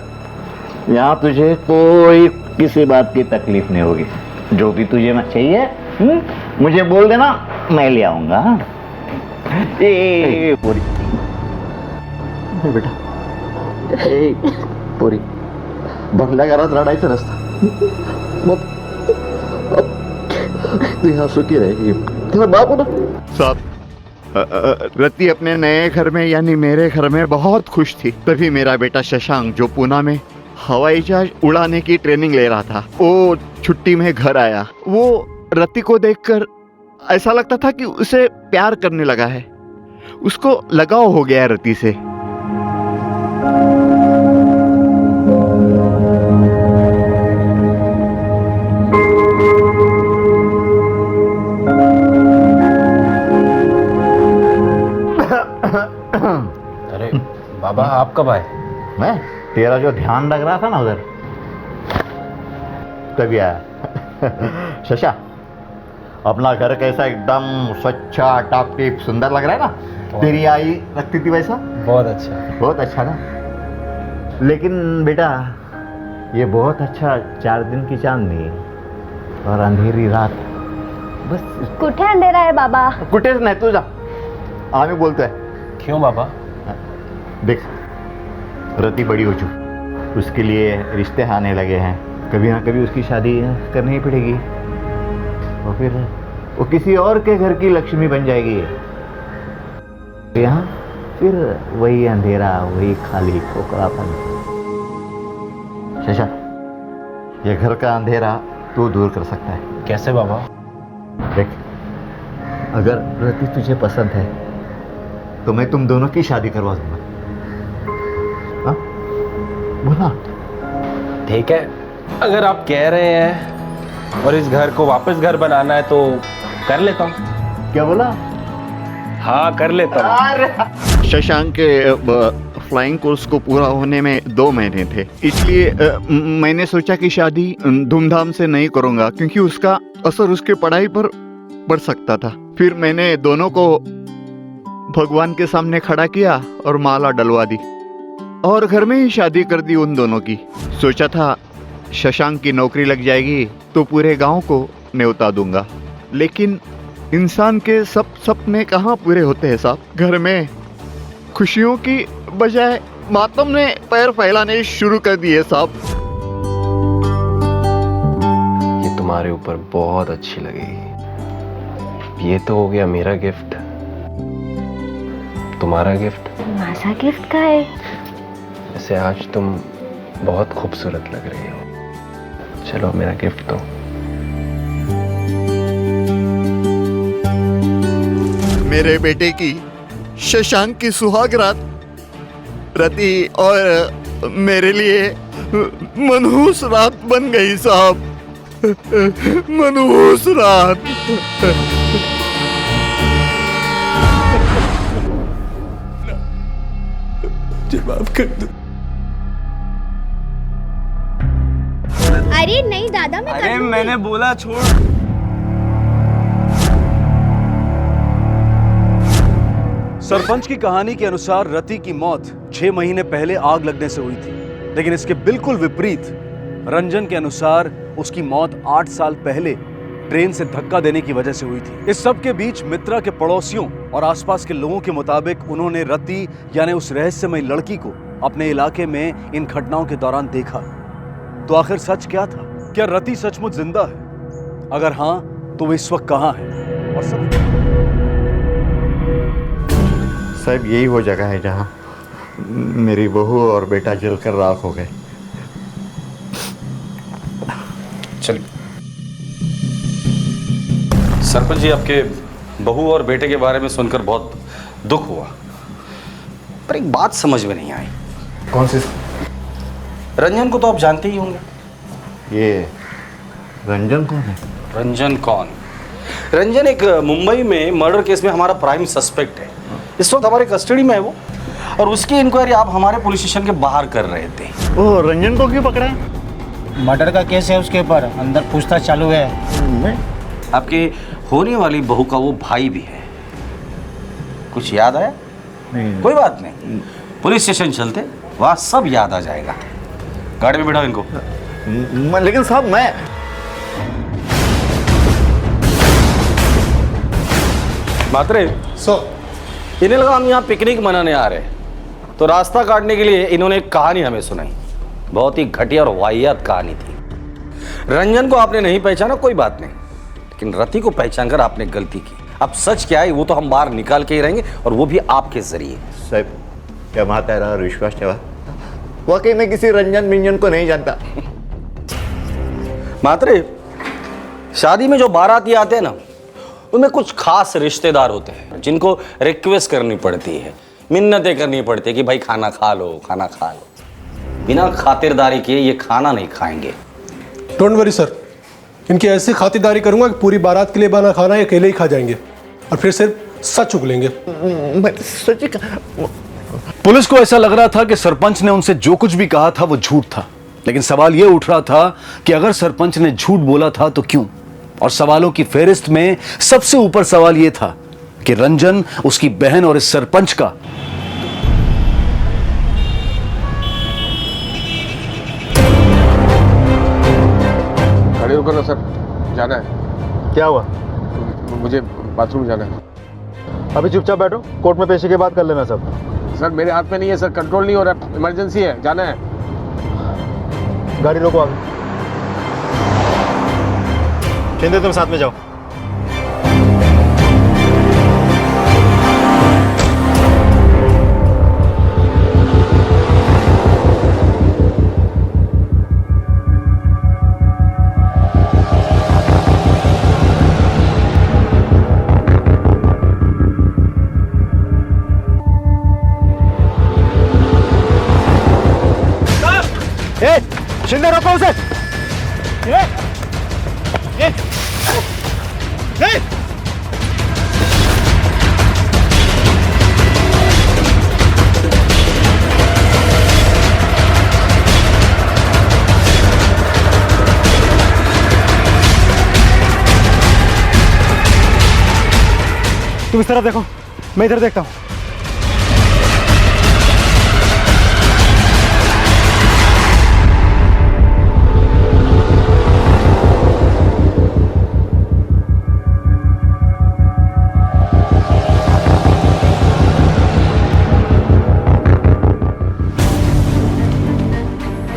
यहाँ तुझे कोई किसी बात की तकलीफ नहीं होगी। जो भी तुझे चाहिए मुझे बोल देना, मैं ले आऊंगा। ए पूरी बेटा, ए पूरी बंगल्या घरात रडायचं नसतं। मग तू यहाँ सुखी रहेगी, तेरा बाप हो ना। साहब, रति अपने नए घर में यानी मेरे घर में बहुत खुश थी। तभी मेरा बेटा शशांक, जो पूना में हवाई जहाज उड़ाने की ट्रेनिंग ले रहा था, वो छुट्टी में घर आया। वो रति को देखकर ऐसा लगता था कि उसे प्यार करने लगा है, उसको लगाव हो गया रति से। अरे बाबा, आप कब आए? मैं, तेरा जो ध्यान लग रहा था ना उधर, तभी आया। शशा, अपना घर कैसा एकदम स्वच्छ टाप टिप सुंदर लग रहा है ना? तेरी आई रखती थी वैसा? बहुत अच्छा, बहुत अच्छा ना। लेकिन बेटा, ये बहुत अच्छा 4 दिन की चांदनी और अंधेरी रात, बस। कुठे अंधेरा है बाबा? कुठेच नाही, तू जा, आम्ही बोलतोय। क्यों बाबा? देख, रति बड़ी हो चुकी, उसके लिए रिश्ते आने लगे हैं। कभी ना कभी उसकी शादी करनी ही पड़ेगी, और फिर वो किसी और के घर की लक्ष्मी बन जाएगी। यहाँ फिर वही अंधेरा, वही खाली खोखलापन। शशा, ये घर का अंधेरा तू दूर कर सकता है। कैसे बाबा? देख, अगर रति तुझे पसंद है तो मैं तुम दोनों की शादी करवा दूंगा। हाँ? बोला। ठीक है, अगर आप कह रहे हैं और इस घर को वापस घर बनाना है तो कर लेता हूँ। क्या बोला? हाँ, कर लेता हूँ। शशांक के फ्लाइंग कोर्स को पूरा होने में 2 महीने थे, इसलिए मैंने सोचा कि शादी धूमधाम से नहीं करूंगा, क्योंकि उसका असर उसकी पढ़ाई पर पड़ सकता था। फिर मैंने दोनों को भगवान के सामने खड़ा किया और माला डलवा दी, और घर में ही शादी कर दी उन दोनों की। सोचा था शशांक की नौकरी लग जाएगी तो पूरे गांव को न्योता दूंगा, लेकिन इंसान के सब सपने कहाँ पूरे होते हैं साहब। घर में खुशियों की बजाय मातम ने पैर फैलाने शुरू कर दिए साहब। ये तुम्हारे ऊपर बहुत अच्छी लगेगी। ये तो हो गया मेरा गिफ्ट, तुम्हारा गिफ्ट। माझा गिफ्ट का है? वैसे आज तुम बहुत खूबसूरत लग रही हो। चलो, मेरा गिफ्ट दो। मेरे बेटे की शशांक की सुहाग रात रति और मेरे लिए मनहूस रात बन गई साहब। मनहूस रात। जवाब कर दो। अरे नहीं दादा, मैं अरे मैंने बोला छोड़। सरपंच की कहानी के अनुसार रति की मौत 6 महीने पहले आग लगने से हुई थी, लेकिन इसके बिल्कुल विपरीत रंजन के अनुसार उसकी मौत 8 साल पहले ट्रेन से धक्का देने की वजह से हुई थी। इस सब के बीच मित्रा के पड़ोसियों और आसपास के लोगों के मुताबिक उन्होंने रति यानी उस रहस्यमय लड़की को अपने इलाके में इन घटनाओं के दौरान देखा। तो आखिर सच क्या था? क्या रति सचमुच जिंदा है अगर हाँ तो वो इस वक्त कहाँ है? और साहब यही वो जगह है जहाँ मेरी बहू और बेटा जलकर राख हो गए। चलिए। सरपंच जी, आपके बहू और बेटे के बारे में सुनकर बहुत दुख हुआ, पर एक बात समझ में नहीं आई। कौन सी? रंजन को तो आप जानते ही होंगे। ये रंजन कौन है? रंजन कौन? रंजन एक मुंबई में मर्डर केस में हमारा प्राइम सस्पेक्ट है। इस वक्त हमारे कस्टडी में है वो, और उसकी इंक्वायरी आप हमारे पुलिस स्टेशन के बाहर कर रहे थे। ओ, रंजन को क्यों पकड़ा है? मर्डर का केस है उसके ऊपर, अंदर पूछताछ चालू है। आपके होने वाली बहू का वो भाई भी है। कुछ याद आया? नहीं। कोई बात नहीं, पुलिस स्टेशन चलते, वहाँ सब याद आ जाएगा। गाड़ी में बिठाओ इनको। लेकिन साहब मैं मात्रे इन्हें लगा हम यहाँ पिकनिक मनाने आ रहे हैं, तो रास्ता काटने के लिए इन्होंने एक कहानी हमें सुनाई। बहुत ही घटिया और वाहियात कहानी थी। रंजन को आपने नहीं पहचाना, कोई बात नहीं, लेकिन रति को पहचान कर आपने गलती की। अब सच क्या है वो तो हम बाहर निकाल के ही रहेंगे, और वो भी आपके जरिए। साहब क्या माता और विश्वास ठेवा, वाकई में किसी रंजन मिंजन को नहीं जानता। मात्रे, शादी में जो बाराती आते हैं ना, उनमें कुछ खास रिश्तेदार होते हैं जिनको रिक्वेस्ट करनी पड़ती है, मिन्नतें करनी पड़ती है कि भाई खाना खा लो, खाना खा लो। बिना खातिरदारी के ये खाना नहीं खाएंगे। डोंट वरी सर, इनकी ऐसी खातिरदारी करूंगा कि पूरी बारात के लिए बना खाना ये अकेले ही खा जाएंगे और फिर सिर्फ सच उगलेंगे। पुलिस को ऐसा लग रहा था कि सरपंच ने उनसे जो कुछ भी कहा था वो झूठ था, लेकिन सवाल यह उठ रहा था कि अगर सरपंच ने झूठ बोला था तो क्यों? और सवालों की फेहरिस्त में सबसे ऊपर सवाल यह था कि रंजन, उसकी बहन और इस सरपंच का गाड़ी रुको ना सर, जाना है। क्या हुआ? मुझे बाथरूम जाना है। अभी चुपचाप बैठो, कोर्ट में पेशी के बाद कर लेना सब। सर मेरे हाथ में नहीं है सर, कंट्रोल नहीं हो रहा, इमरजेंसी है, जाना है। गाड़ी रोको आगे। शिंदे तुम साथ में जाओ। शिंदे रोको उसे। तुम इस तरफ देखो, मैं इधर देखता हूं।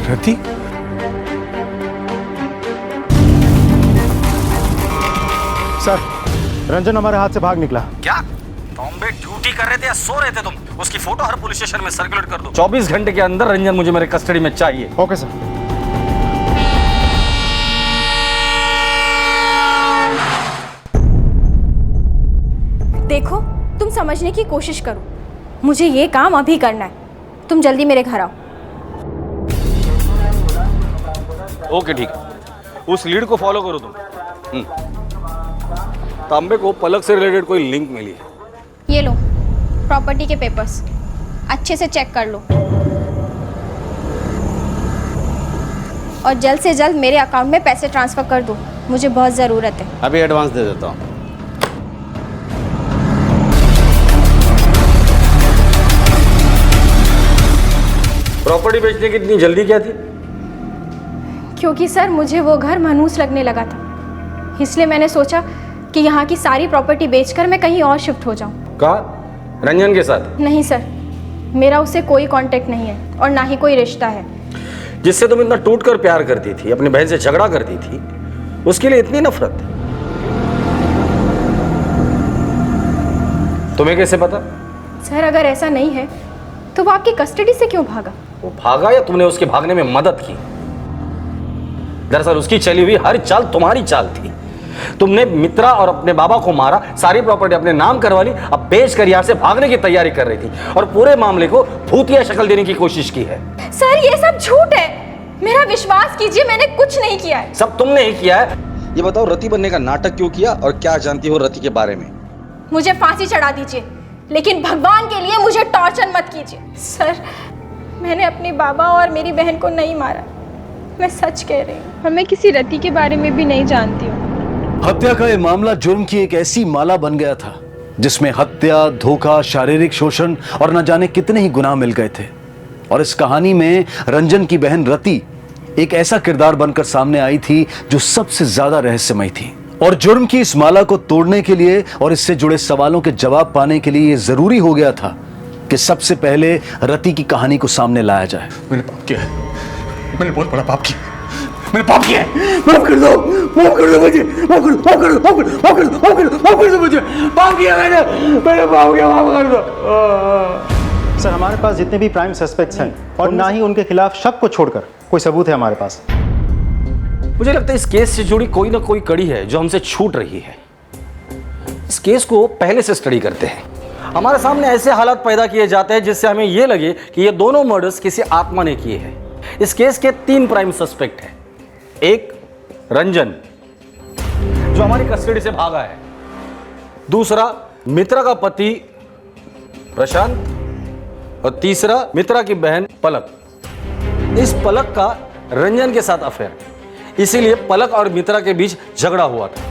रति? सर, रंजन हमारे हाथ से भाग निकला। क्या बॉम्बे ड्यूटी कर रहे थे या सो रहे थे तुम? उसकी फोटो हर पुलिस स्टेशन में सर्कुलेट कर दो। 24 घंटे के अंदर रंजन मुझे मेरे कस्टडी में चाहिए। Okay sir. देखो, तुम समझने की कोशिश करो, मुझे ये काम अभी करना है। तुम जल्दी मेरे घर आओ। ओके ठीक है, उस लीड को फॉलो करो तुम। तांबे को पलक से रिलेटेड कोई लिंक मिली है? ये लो प्रॉपर्टी के पेपर्स, अच्छे से चेक कर लो और जल्द से जल्द मेरे अकाउंट में पैसे ट्रांसफर कर दो, मुझे बहुत ज़रूरत है। अभी एडवांस दे देता हूँ। प्रॉपर्टी बेचने की इतनी जल्दी क्या थी? क्योंकि सर मुझे वो घर मनहूस लगने लगा था, इसलिए मैंने सोचा कि यहाँ की सारी प्रॉपर्टी बेचकर मैं कहीं और शिफ्ट हो जाऊँ। कहा रंजन के साथ? नहीं सर, मेरा उससे कोई कांटेक्ट नहीं है और ना ही कोई रिश्ता है। जिससे तुम इतना टूट कर प्यार करती थी, अपनी बहन से झगड़ा करती थी, उसके लिए इतनी नफरत? तुम्हें कैसे पता? सर अगर ऐसा नहीं है तो वो आपकी कस्टडी से क्यों भागा? वो भागा या तुमने उसके भागने में मदद की? दरअसल उसकी चली हुई हर चाल तुम्हारी चाल थी। तुमने मित्रा और अपने बाबा को मारा, सारी प्रॉपर्टी अपने नाम करवा ली, अब बेच कर यहां से भागने की तैयारी कर रही थी और पूरे मामले को भूतिया शक्ल देने की कोशिश की है। सर ये सब झूठ है, मेरा विश्वास कीजिए, मैंने कुछ नहीं किया है। सब तुमने ही किया है। ये बताओ रति बनने का नाटक क्यों किया और क्या जानती हो रति के बारे में? मुझे फांसी चढ़ा दीजिए, लेकिन भगवान के लिए मुझे टॉर्चर मत कीजिए। सर मैंने अपने बाबा और मेरी बहन को नहीं मारा, मैं सच कह रही हूँ। और मैं किसी रति के बारे में भी नहीं जानती हूँ। हत्या का यह मामला जुर्म की एक ऐसी माला बन गया था जिसमें हत्या, धोखा, शारीरिक शोषण और न जाने कितने ही गुनाह मिल गए थे। और इस कहानी में रंजन की बहन रति एक ऐसा किरदार बनकर सामने आई थी जो सबसे ज्यादा रहस्यमय थी। और जुर्म की इस माला को तोड़ने के लिए और इससे जुड़े सवालों के जवाब पाने के लिए यह जरूरी हो गया था कि सबसे पहले रति की कहानी को सामने लाया जाए। मैंने पाप किया है, मैंने बहुत बड़ा पाप किया, मैंने पाप किया है, माफ कर दो, माफ कर दो मुझे, माफ कर दो, माफ कर दो, माफ कर दो, माफ कर दो, माफ कर दो, माफ कर दो मुझे, पाप किया मैंने पाप किया, माफ कर दो। सर हमारे पास जितने भी प्राइम सस्पेक्ट्स हैं और ना ही उनके खिलाफ शक को छोड़कर कोई सबूत है हमारे पास। मुझे लगता है इस केस से जुड़ी कोई ना कोई कड़ी है जो हमसे छूट रही है। इस केस को पहले से स्टडी करते हैं। हमारे सामने ऐसे हालात पैदा किए जाते हैं जिससे हमें यह लगे कि ये दोनों मर्डर्स किसी आत्मा ने किए हैं। इस केस के 3 प्राइम सस्पेक्ट हैं। एक रंजन जो हमारी कस्टडी से भागा है, दूसरा मित्रा का पति प्रशांत और तीसरा मित्रा की बहन पलक। इस पलक का रंजन के साथ अफेयर, इसीलिए पलक और मित्रा के बीच झगड़ा हुआ था।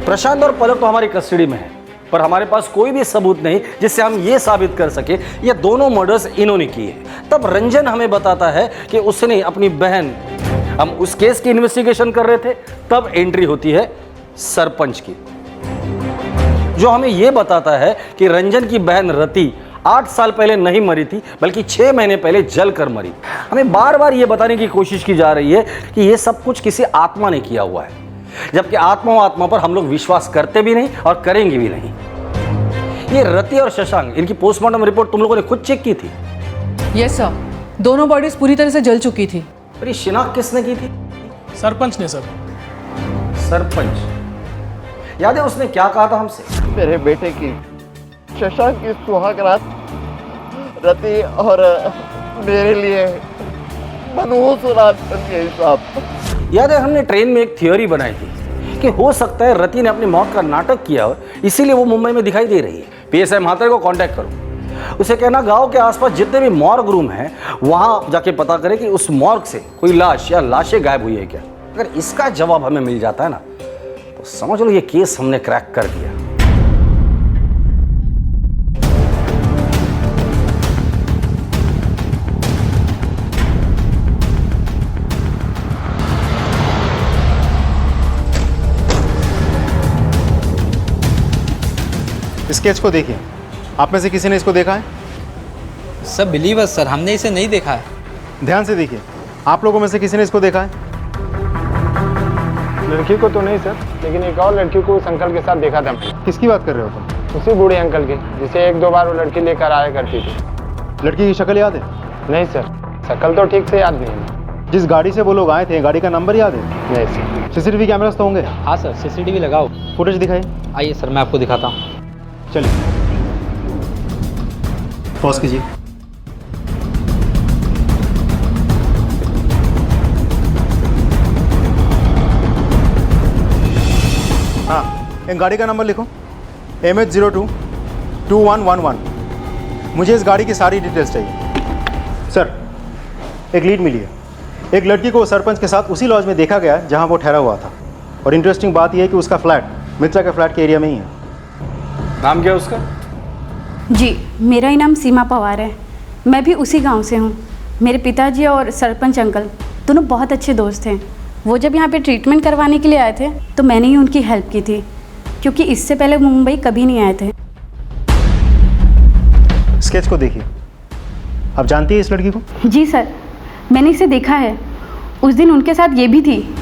प्रशांत और पलक तो हमारी कस्टडी में है, पर हमारे पास कोई भी सबूत नहीं जिससे हम ये साबित कर सके ये दोनों मर्डर्स इन्होंने किए। तब रंजन हमें बताता है कि उसने अपनी बहन, हम उस केस की इन्वेस्टिगेशन कर रहे थे, तब एंट्री होती है सरपंच की, जो हमें यह बताता है कि रंजन की बहन रति 8 साल पहले नहीं मरी थी, बल्कि 6 महीने पहले जल कर मरी। हमें बार बार ये बताने की कोशिश की जा रही है कि ये सब कुछ किसी आत्मा ने किया हुआ है, जबकि आत्मा पर हम लोग विश्वास करते भी नहीं और करेंगे भी नहीं। ये रति और शशांक, इनकी पोस्टमार्टम रिपोर्ट तुम लोगों ने खुद चेक की थी? यस सर, दोनों बॉडीज पूरी तरह से जल चुकी थी। अरे शिनाख्त किसने की थी? सरपंच ने सर। सरपंच, याद है उसने क्या कहा था हमसे? मेरे बेटे की, शशांक की सुहाग रात रति और मेरे लिए मनहूस रात बन गई साहब। याद है हमने ट्रेन में एक थियोरी बनाई थी कि हो सकता है रति ने अपनी मौत का नाटक किया हो, इसीलिए वो मुंबई में दिखाई दे रही है। पीएसआई महात्रे को कांटेक्ट करो, उसे कहना गांव के आसपास जितने भी मॉर्ग रूम हैं वहां जाके पता करें कि उस मॉर्ग से कोई लाश या लाशें गायब हुई है क्या। अगर इसका जवाब हमें मिल जाता है ना, तो समझ लो ये केस हमने क्रैक कर दिया। इस केस को देखिए, आप में से किसी ने इसको देखा है? सब बिलीवर्स सर, हमने इसे नहीं देखा है। ध्यान से देखिए, आप लोगों में से किसी ने इसको देखा है? लड़की को तो नहीं सर, लेकिन एक और लड़की को उस अंकल के साथ देखा था। किसकी बात कर रहे हो तुम? उसी बूढ़े अंकल की, जिसे 1-2 बार वो लड़की लेकर आया करती थी। लड़की की शक्ल याद है? नहीं सर, शक्ल तो ठीक से याद नहीं है। जिस गाड़ी से वो लोग आए थे, गाड़ी का नंबर याद है? नहीं सर। सीसीटीवी कैमरास तो होंगे? हाँ सर, सीसीटीवी लगाओ। फुटेज दिखाइए। आइए सर, मैं आपको दिखाता हूँ। चलिए, पॉज कीजिए। हाँ, एक गाड़ी का नंबर लिखो, MH02-2111। मुझे इस गाड़ी की सारी डिटेल्स चाहिए। सर, एक लीड मिली है। एक लड़की को सरपंच के साथ उसी लॉज में देखा गया जहां वो ठहरा हुआ था। और इंटरेस्टिंग बात यह है कि उसका फ्लैट मित्रा के फ्लैट के एरिया में ही है। नाम क्या है उसका? जी, मेरा ही नाम सीमा पवार है। मैं भी उसी गांव से हूँ। मेरे पिताजी और सरपंच अंकल दोनों बहुत अच्छे दोस्त हैं। वो जब यहाँ पे ट्रीटमेंट करवाने के लिए आए थे तो मैंने ही उनकी हेल्प की थी, क्योंकि इससे पहले मुंबई कभी नहीं आए थे। स्केच को देखिए, आप जानती है इस लड़की को? जी सर, मैंने इसे देखा है। उस दिन उनके साथ ये भी थी।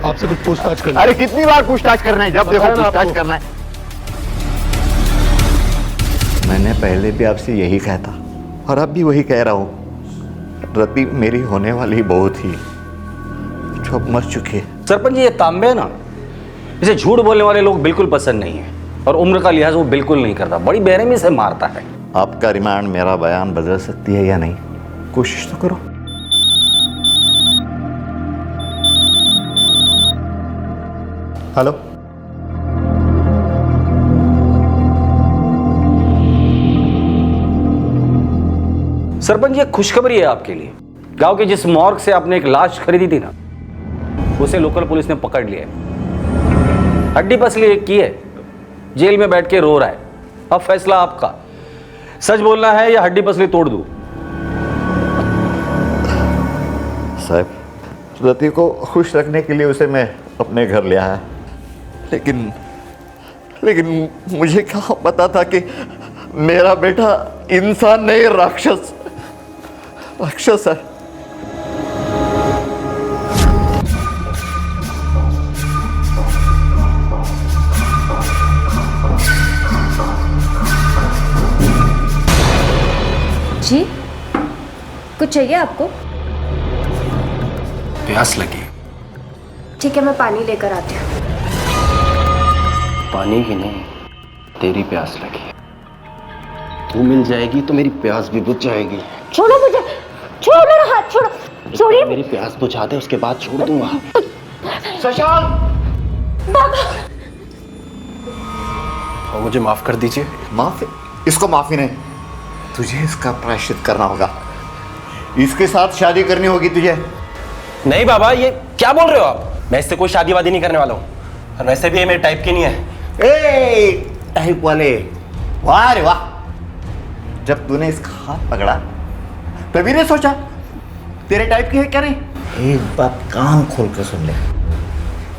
आपसे कुछ पूछताछ करना। अरे कितनी बार पूछताछ करना है? जब देखो पूछताछ करना है। मैंने पहले भी आपसे यही कहा था और अब भी वही कह रहा हूँ, रति मेरी होने वाली बहू थी जो अब मर चुकी है। सरपंच जी, ये तांबे ना, इसे झूठ बोलने वाले लोग बिल्कुल पसंद नहीं है और उम्र का लिहाज वो बिल्कुल नहीं करता, बड़ी बेरहमी से मारता है। आपका रिमांड मेरा बयान बदल सकती है या नहीं? कोशिश तो करो। हेलो, सरपंच जी, एक खुशखबरी है आपके लिए। गांव के जिस मॉर्ग से आपने एक लाश खरीदी थी ना, उसे लोकल पुलिस ने पकड़ लिया है। हड्डी पसली एक की है, जेल में बैठ के रो रहा है। अब फैसला आपका, सच बोलना है या हड्डी पसली तोड़ दूं? साहब, रति को खुश रखने के लिए उसे मैं अपने घर ले आया, लेकिन मुझे क्या पता था कि मेरा बेटा इंसान नहीं, राक्षस है। जी, कुछ चाहिए आपको? प्यास लगी। ठीक है, मैं पानी लेकर आती हूँ। पानी की नहीं, तेरी प्यास लगी है। तू मिल जाएगी तो मेरी प्यास भी बुझ जाएगी। छोड़ो मुझे, छोड़ो मेरा हाथ, छोड़ो, छोड़िए। मेरी प्यास बुझा दे, उसके बाद छोड़ दूंगा। शशांक, बाबा, और मुझे माफ कर दीजिए। माफी? इसको माफी नहीं, तुझे इसका प्रायश्चित करना होगा। इसके साथ शादी करनी होगी तुझे। नहीं बाबा, ये क्या बोल रहे हो आप? मैं इससे कोई शादी वादी नहीं करने वाला हूँ, और वैसे भी ये मेरे टाइप की नहीं है। टाइप वाले, वाह रे वाह। जब तूने इसका हाथ पकड़ा तभी ने सोचा तेरे टाइप की है क्या? नहीं, एक बात कान खोल कर सुन ले,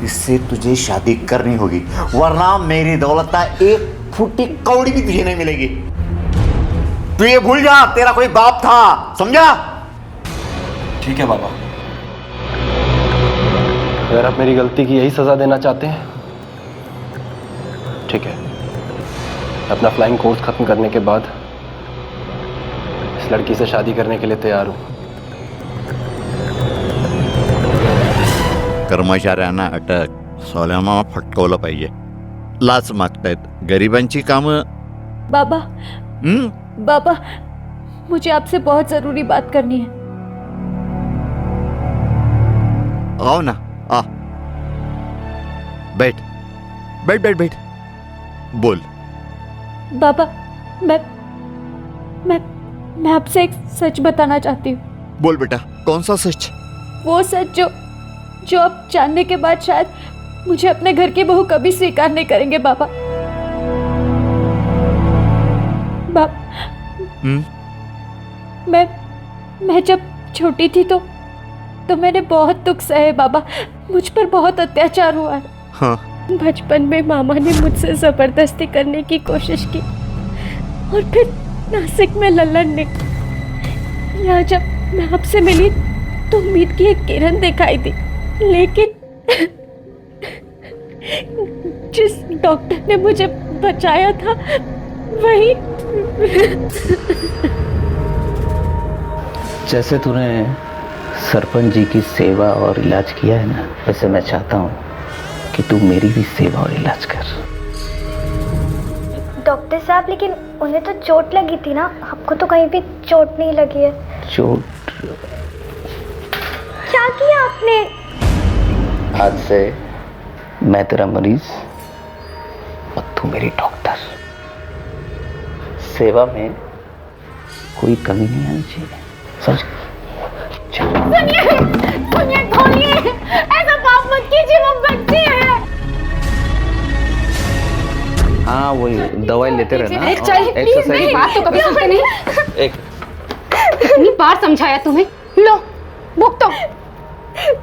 इससे तुझे शादी करनी होगी, वरना मेरी दौलत का एक फुटी कौड़ी भी तुझे नहीं मिलेगी। तू ये भूल जा, तेरा कोई बाप था, समझा? ठीक है बाबा, अगर आप मेरी गलती की यही सजा देना चाहते हैं, ठीक है। अपना फ्लाइंग कोर्स खत्म करने के बाद इस लड़की से शादी करने के लिए तैयार हूं। कर्मचाऱ्यांना अटक, सोल्यामा फटकवलं पाहिजे। लाच मागतायत गरिबांची कामं। बाबा, बाबा, मुझे आपसे बहुत जरूरी बात करनी है। आओ ना, आ, बैठ बैठ बैठ बैठ, बोल। बाबा, मैं आपसे एक सच बताना चाहती हूँ। बोल बेटा, कौन सा सच? वो सच जो आप जानने के बाद शायद मुझे अपने घर की बहू कभी स्वीकार नहीं करेंगे बाबा। मैं जब छोटी थी तो मैंने बहुत दुख सहे बाबा, मुझ पर बहुत अत्याचार हुआ है। हाँ। बचपन में मामा ने मुझसे जबरदस्ती करने की कोशिश की और फिर नासिक में लल्लन ने। यहाँ जब मैं आपसे मिली तो उम्मीद की एक किरण दिखाई दी, लेकिन जिस डॉक्टर ने मुझे बचाया था वही। जैसे तूने सरपंच जी की सेवा और इलाज किया है ना, वैसे मैं चाहता हूँ कि तू मेरी भी सेवा और इलाज कर। डॉक्टर साहब, लेकिन उन्हें तो चोट लगी थी ना, आपको तो कहीं भी चोट नहीं लगी है। चोट? क्या किया आपने? आज से मैं तेरा मरीज और तू मेरी डॉक्टर। सेवा में कोई कमी नहीं आनी चाहिए, समझ? सुनिए, खोलिए, ऐसा पाप मत कीजिए, वो बच्ची है। हाँ, वही दवाई लेते रहना। एक्सरसाइज। बात तो कभी सुनते नहीं। एक कितनी बार समझाया तुम्हें? लो, भुगतो।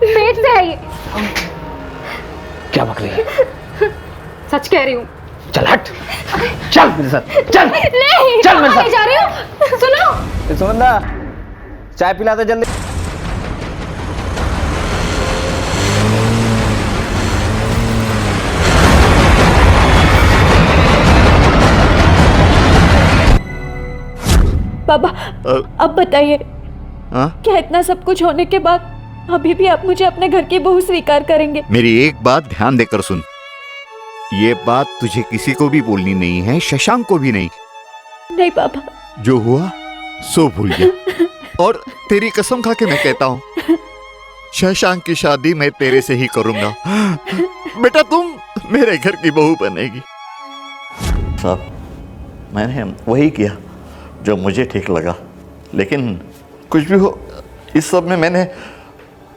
पेट से है ये। क्या बक रही है? सच कह रही हूँ। चल हट, चल मेरे साथ, चल। नहीं, चल मेरे साथ। जा रही हूँ। सुनो। सुमंदा, चाय पिला दे जल्दी। बाबा अब बताइए, हाँ? क्या इतना सब कुछ होने के बाद अभी भी आप मुझे अपने घर की बहू स्वीकार करेंगे? मेरी एक बात ध्यान देकर सुन, ये बात तुझे किसी को भी बोलनी नहीं है, शशांक को भी नहीं। नहीं पापा, जो हुआ सो भूल गया। और तेरी कसम खा के मैं कहता हूँ, शशांक की शादी मैं तेरे से ही करूंगा। बेटा तुम मेरे घर की बहू बनेगी। साहब, मैंने वही किया जो मुझे ठीक लगा, लेकिन कुछ भी हो, इस सब में मैंने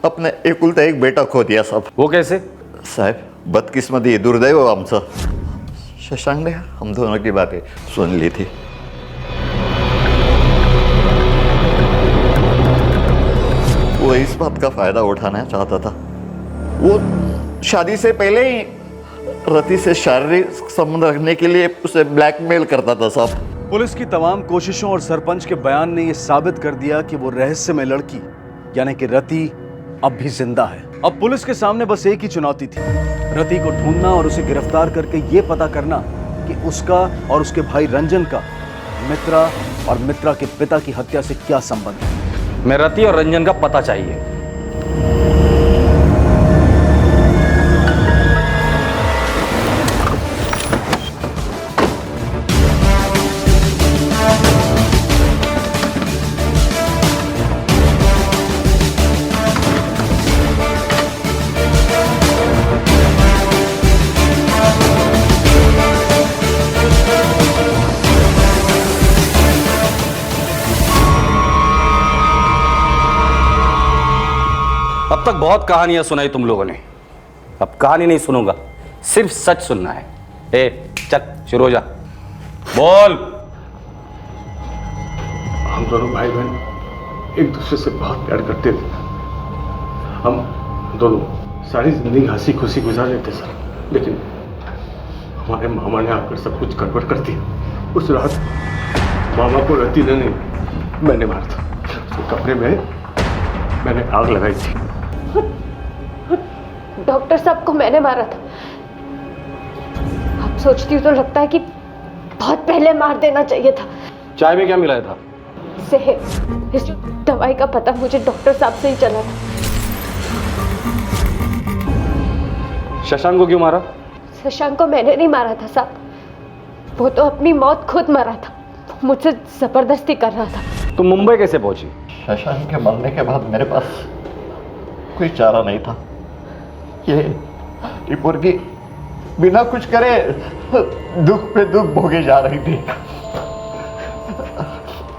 अपने एकुलता एक बेटा खो दिया साहब। वो कैसे? साहब, बदकिस्मती दुर्दैव आमचं। शशांक ने हम दोनों की बातें सुन ली थी। वो इस बात का फायदा उठाना चाहता था। वो शादी से पहले ही रति से शारीरिक संबंध रखने के लिए उसे ब्लैकमेल करता था साहब। पुलिस की तमाम कोशिशों और सरपंच के बयान ने यह साबित कर दिया कि वो रहस्यमय लड़की यानी कि रति अब भी जिंदा है। अब पुलिस के सामने बस एक ही चुनौती थी, रति को ढूंढना और उसे गिरफ्तार करके ये पता करना कि उसका और उसके भाई रंजन का मित्रा और मित्रा के पिता की हत्या से क्या संबंध है। मैं रति और रंजन का पता चाहिए। अब तक बहुत कहानियां सुनाई तुम लोगों ने, अब कहानी नहीं सुनूंगा, सिर्फ सच सुनना है। ए चल शुरू हो जा, बोल। हम दोनों भाई बहन एक दूसरे से बहुत प्यार करते थे। हम दोनों सारी जिंदगी हंसी खुशी गुजार लेते सर, लेकिन हमारे मामा ने आकर सब कुछ गड़बड़ कर दिया। उस रात मामा को रति ने नहीं, मैंने मारा था। उसके कमरे में मैंने आग लगाई थी। डॉक्टर साहब को मैंने मारा था। अब सोचती हूँ तो लगता है कि बहुत पहले मार देना चाहिए था। चाय में क्या मिलाया था? जहर। इस दवाई का पता मुझे डॉक्टर साहब से ही चला था। शशांक को क्यों मारा? शशांक को मैंने नहीं मारा था साहब, वो तो अपनी मौत खुद मरा था, मुझसे जबरदस्ती कर रहा था। तुम मुंबई कैसे पहुंची? शशांक के मरने के बाद मेरे पास कोई चारा नहीं था। ये मुर्गी बिना कुछ करे दुख पे दुख भोगे जा रही थी।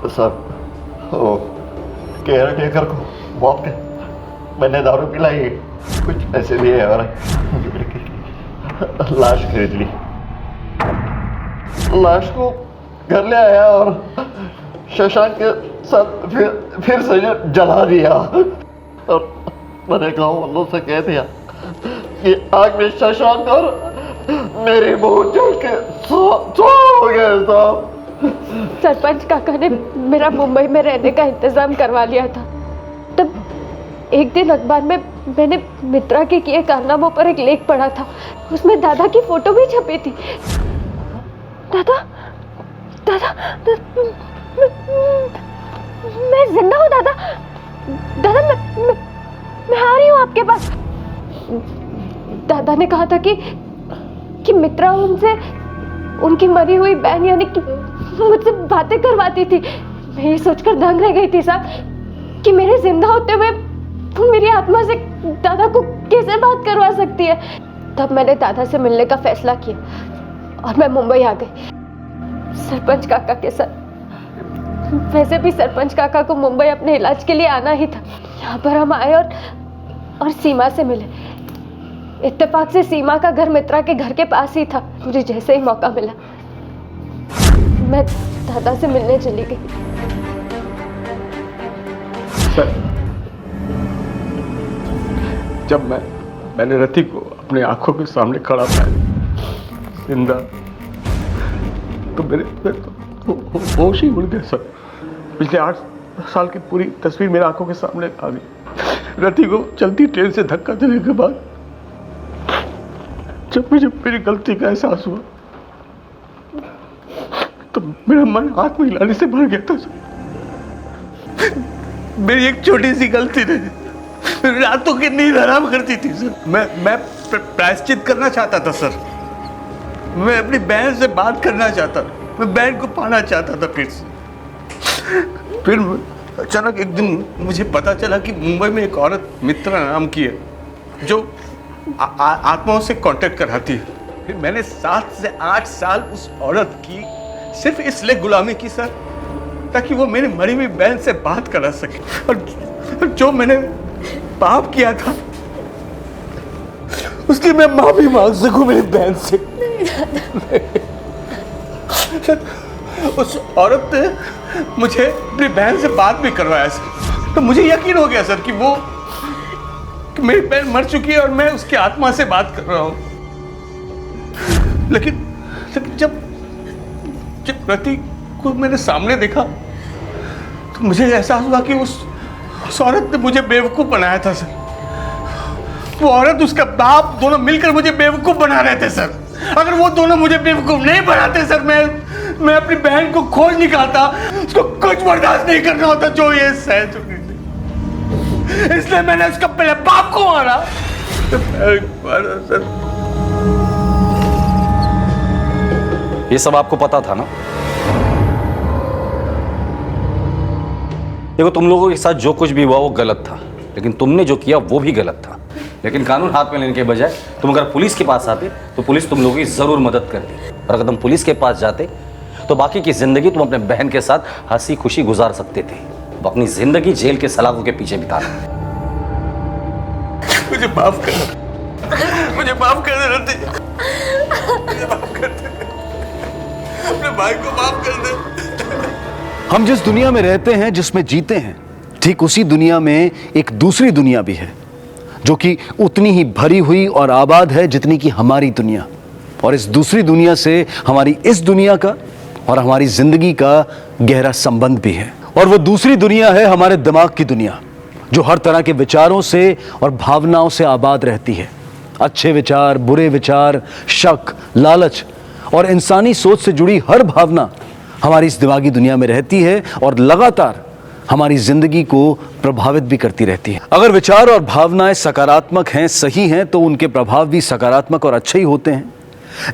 सब वो केयर टेकर को बहुत मैंने दारू पिलाई, कुछ पैसे दिए और लाश खरीद ली। लाश को घर ले आया और शशांक के साथ फिर से जला दिया। और मैंने गाँव वालों से कह दिया कि आग में शशांक और मेरी बहू जल के हो गए साहब। सरपंच काका ने मेरा मुंबई में रहने का इंतजाम करवा लिया था। तब एक दिन अखबार में मैंने मित्रा के किए कारनामों पर एक लेख पढ़ा था, उसमें दादा की फोटो भी छपी थी। दादा दादा, मैं जिंदा हूँ दादा। दादा मैं आ रही हूँ आपके पास। दादा ने कहा था कि मित्रा उनसे उनकी मरी हुई बहन यानी कि मुझसे बातें करवाती थी। मैं ये सोचकर दंग रह गई थी साहब कि मेरे जिंदा होते हुए वो मेरी आत्मा से दादा को कैसे बात करवा सकती है। तब मैंने दादा से मिलने का फैसला किया और मैं मुंबई आ गई सरपंच काका के साथ। वैसे भी सरपंच काका को मुंबई अपने इलाज के लिए आना ही था। यहाँ पर हम आए और सीमा से मिले। इत्तेफाक से सीमा का घर मित्रा के घर के पास ही था। मुझे जैसे ही मौका मिला मैं दादा से मिलने चली गई। सर, जब मैंने रति को अपनी आंखों के सामने खड़ा पाया जिंदा, तो मेरे होश ही उड़ गए सर। पिछले 8 साल की पूरी तस्वीर मेरे आंखों के सामने आ गई। रति को चलती ट्रेन से धक्का देने के बाद जब मुझे मेरी गलती का एहसास हुआ तो मेरा मन हाथ में हिलाने से भर गया था सर। मेरी एक छोटी सी गलती नहीं, रातों की नींद हराम करती थी सर। मैं प्रायश्चित करना चाहता था सर। मैं अपनी बहन से बात करना चाहता था, मैं बहन को पाना चाहता था फिर से। फिर अचानक एक दिन मुझे पता चला कि मुंबई में एक औरत मित्रा नाम की है जो आत्माओं से कांटेक्ट कराती है। फिर मैंने 7 से 8 साल उस औरत की सिर्फ इसलिए गुलामी की सर, ताकि वो मेरी मरी हुई बहन से बात करा सके। और जो मैंने पाप किया था उसकी मैं माफी मांग सकूं मेरी बहन से। उस औरत ने मुझे अपनी बहन से बात भी करवाया सर, तो मुझे यकीन हो गया सर कि मेरी बहन मर चुकी है और मैं उसकी आत्मा से बात कर रहा हूं। लेकिन जब रति को मैंने सामने देखा तो मुझे एहसास हुआ कि उस औरत ने मुझे बेवकूफ बनाया था सर। वो औरत, उसका बाप, दोनों मिलकर मुझे बेवकूफ बना रहे थे सर। अगर वो दोनों मुझे बेवकूफ नहीं बनाते सर, मैं अपनी बहन को खोज निकालता। उसको कुछ बर्दाश्त नहीं करना होता जो ये सह चुकी थी, इसलिए मैंने उसका पहले बाप को मारा सर। ये सब आपको पता था ना? देखो, तुम लोगों के साथ जो कुछ भी हुआ वो गलत था, लेकिन तुमने जो किया वो भी गलत था। लेकिन कानून हाथ में लेने के बजाय तुम अगर पुलिस के पास आते तो पुलिस तुम लोगों की जरूर मदद करती, और अगर तुम पुलिस के पास जाते तो बाकी की जिंदगी तुम अपने बहन के साथ हंसी खुशी गुजार सकते थे। वो अपनी जिंदगी जेल के सलाखों के पीछे बिताना। मुझे माफ कर, मुझे माफ कर दे रति, मुझे माफ कर दे, अपने भाई को माफ कर दे। हम जिस दुनिया में रहते हैं, जिसमें जीते हैं, ठीक उसी दुनिया में एक दूसरी दुनिया भी है जो कि उतनी ही भरी हुई और आबाद है जितनी कि हमारी दुनिया। और इस दूसरी दुनिया से हमारी इस दुनिया का और हमारी जिंदगी का गहरा संबंध भी है। और वो दूसरी दुनिया है हमारे दिमाग की दुनिया, जो हर तरह के विचारों से और भावनाओं से आबाद रहती है। अच्छे विचार, बुरे विचार, शक, लालच और इंसानी सोच से जुड़ी हर भावना हमारी इस दिमागी दुनिया में रहती है और लगातार हमारी जिंदगी को प्रभावित भी करती रहती है। अगर विचार और भावनाएं सकारात्मक हैं, सही हैं, तो उनके प्रभाव भी सकारात्मक और अच्छे ही होते हैं।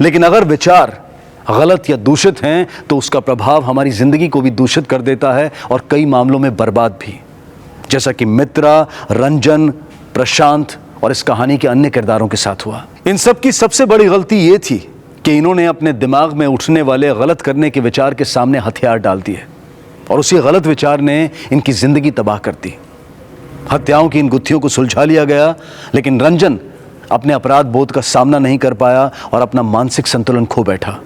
लेकिन अगर विचार गलत या दूषित हैं तो उसका प्रभाव हमारी जिंदगी को भी दूषित कर देता है और कई मामलों में बर्बाद भी, जैसा कि मित्रा, रंजन, प्रशांत और इस कहानी के अन्य किरदारों के साथ हुआ। इन सब की सबसे बड़ी गलती ये थी कि इन्होंने अपने दिमाग में उठने वाले गलत करने के विचार के सामने हथियार डाल दिए और उसी गलत विचार ने इनकी जिंदगी तबाह कर दी। हत्याओं की इन गुत्थियों को सुलझा लिया गया, लेकिन रंजन अपने अपराध बोध का सामना नहीं कर पाया और अपना मानसिक संतुलन खो बैठा,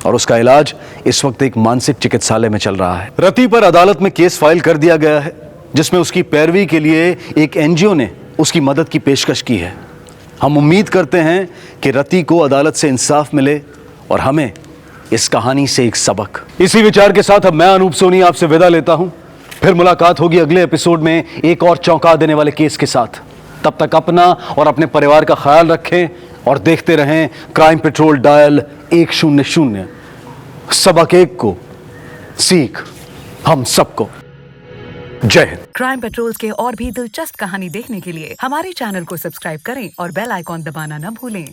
और उसका इलाज इस वक्त एक मानसिक चिकित्सालय में चल रहा है। रति पर अदालत में केस फाइल कर दिया गया है, जिसमें उसकी पैरवी के लिए एक एनजीओ ने उसकी मदद की पेशकश की है। हम उम्मीद करते हैं कि रति को अदालत से इंसाफ मिले और हमें इस कहानी से एक सबक। इसी विचार के साथ अब मैं अनूप सोनी आपसे विदा लेता हूं। फिर मुलाकात होगी अगले एपिसोड में एक और चौंका देने वाले केस के साथ। तब तक अपना और अपने परिवार का ख्याल रखें और देखते रहें क्राइम पेट्रोल डायल 100। सबक एक को सीख हम सबको। जय हिंद। क्राइम पेट्रोल के और भी दिलचस्प कहानी देखने के लिए हमारे चैनल को सब्सक्राइब करें और बेल आइकॉन दबाना न भूलें।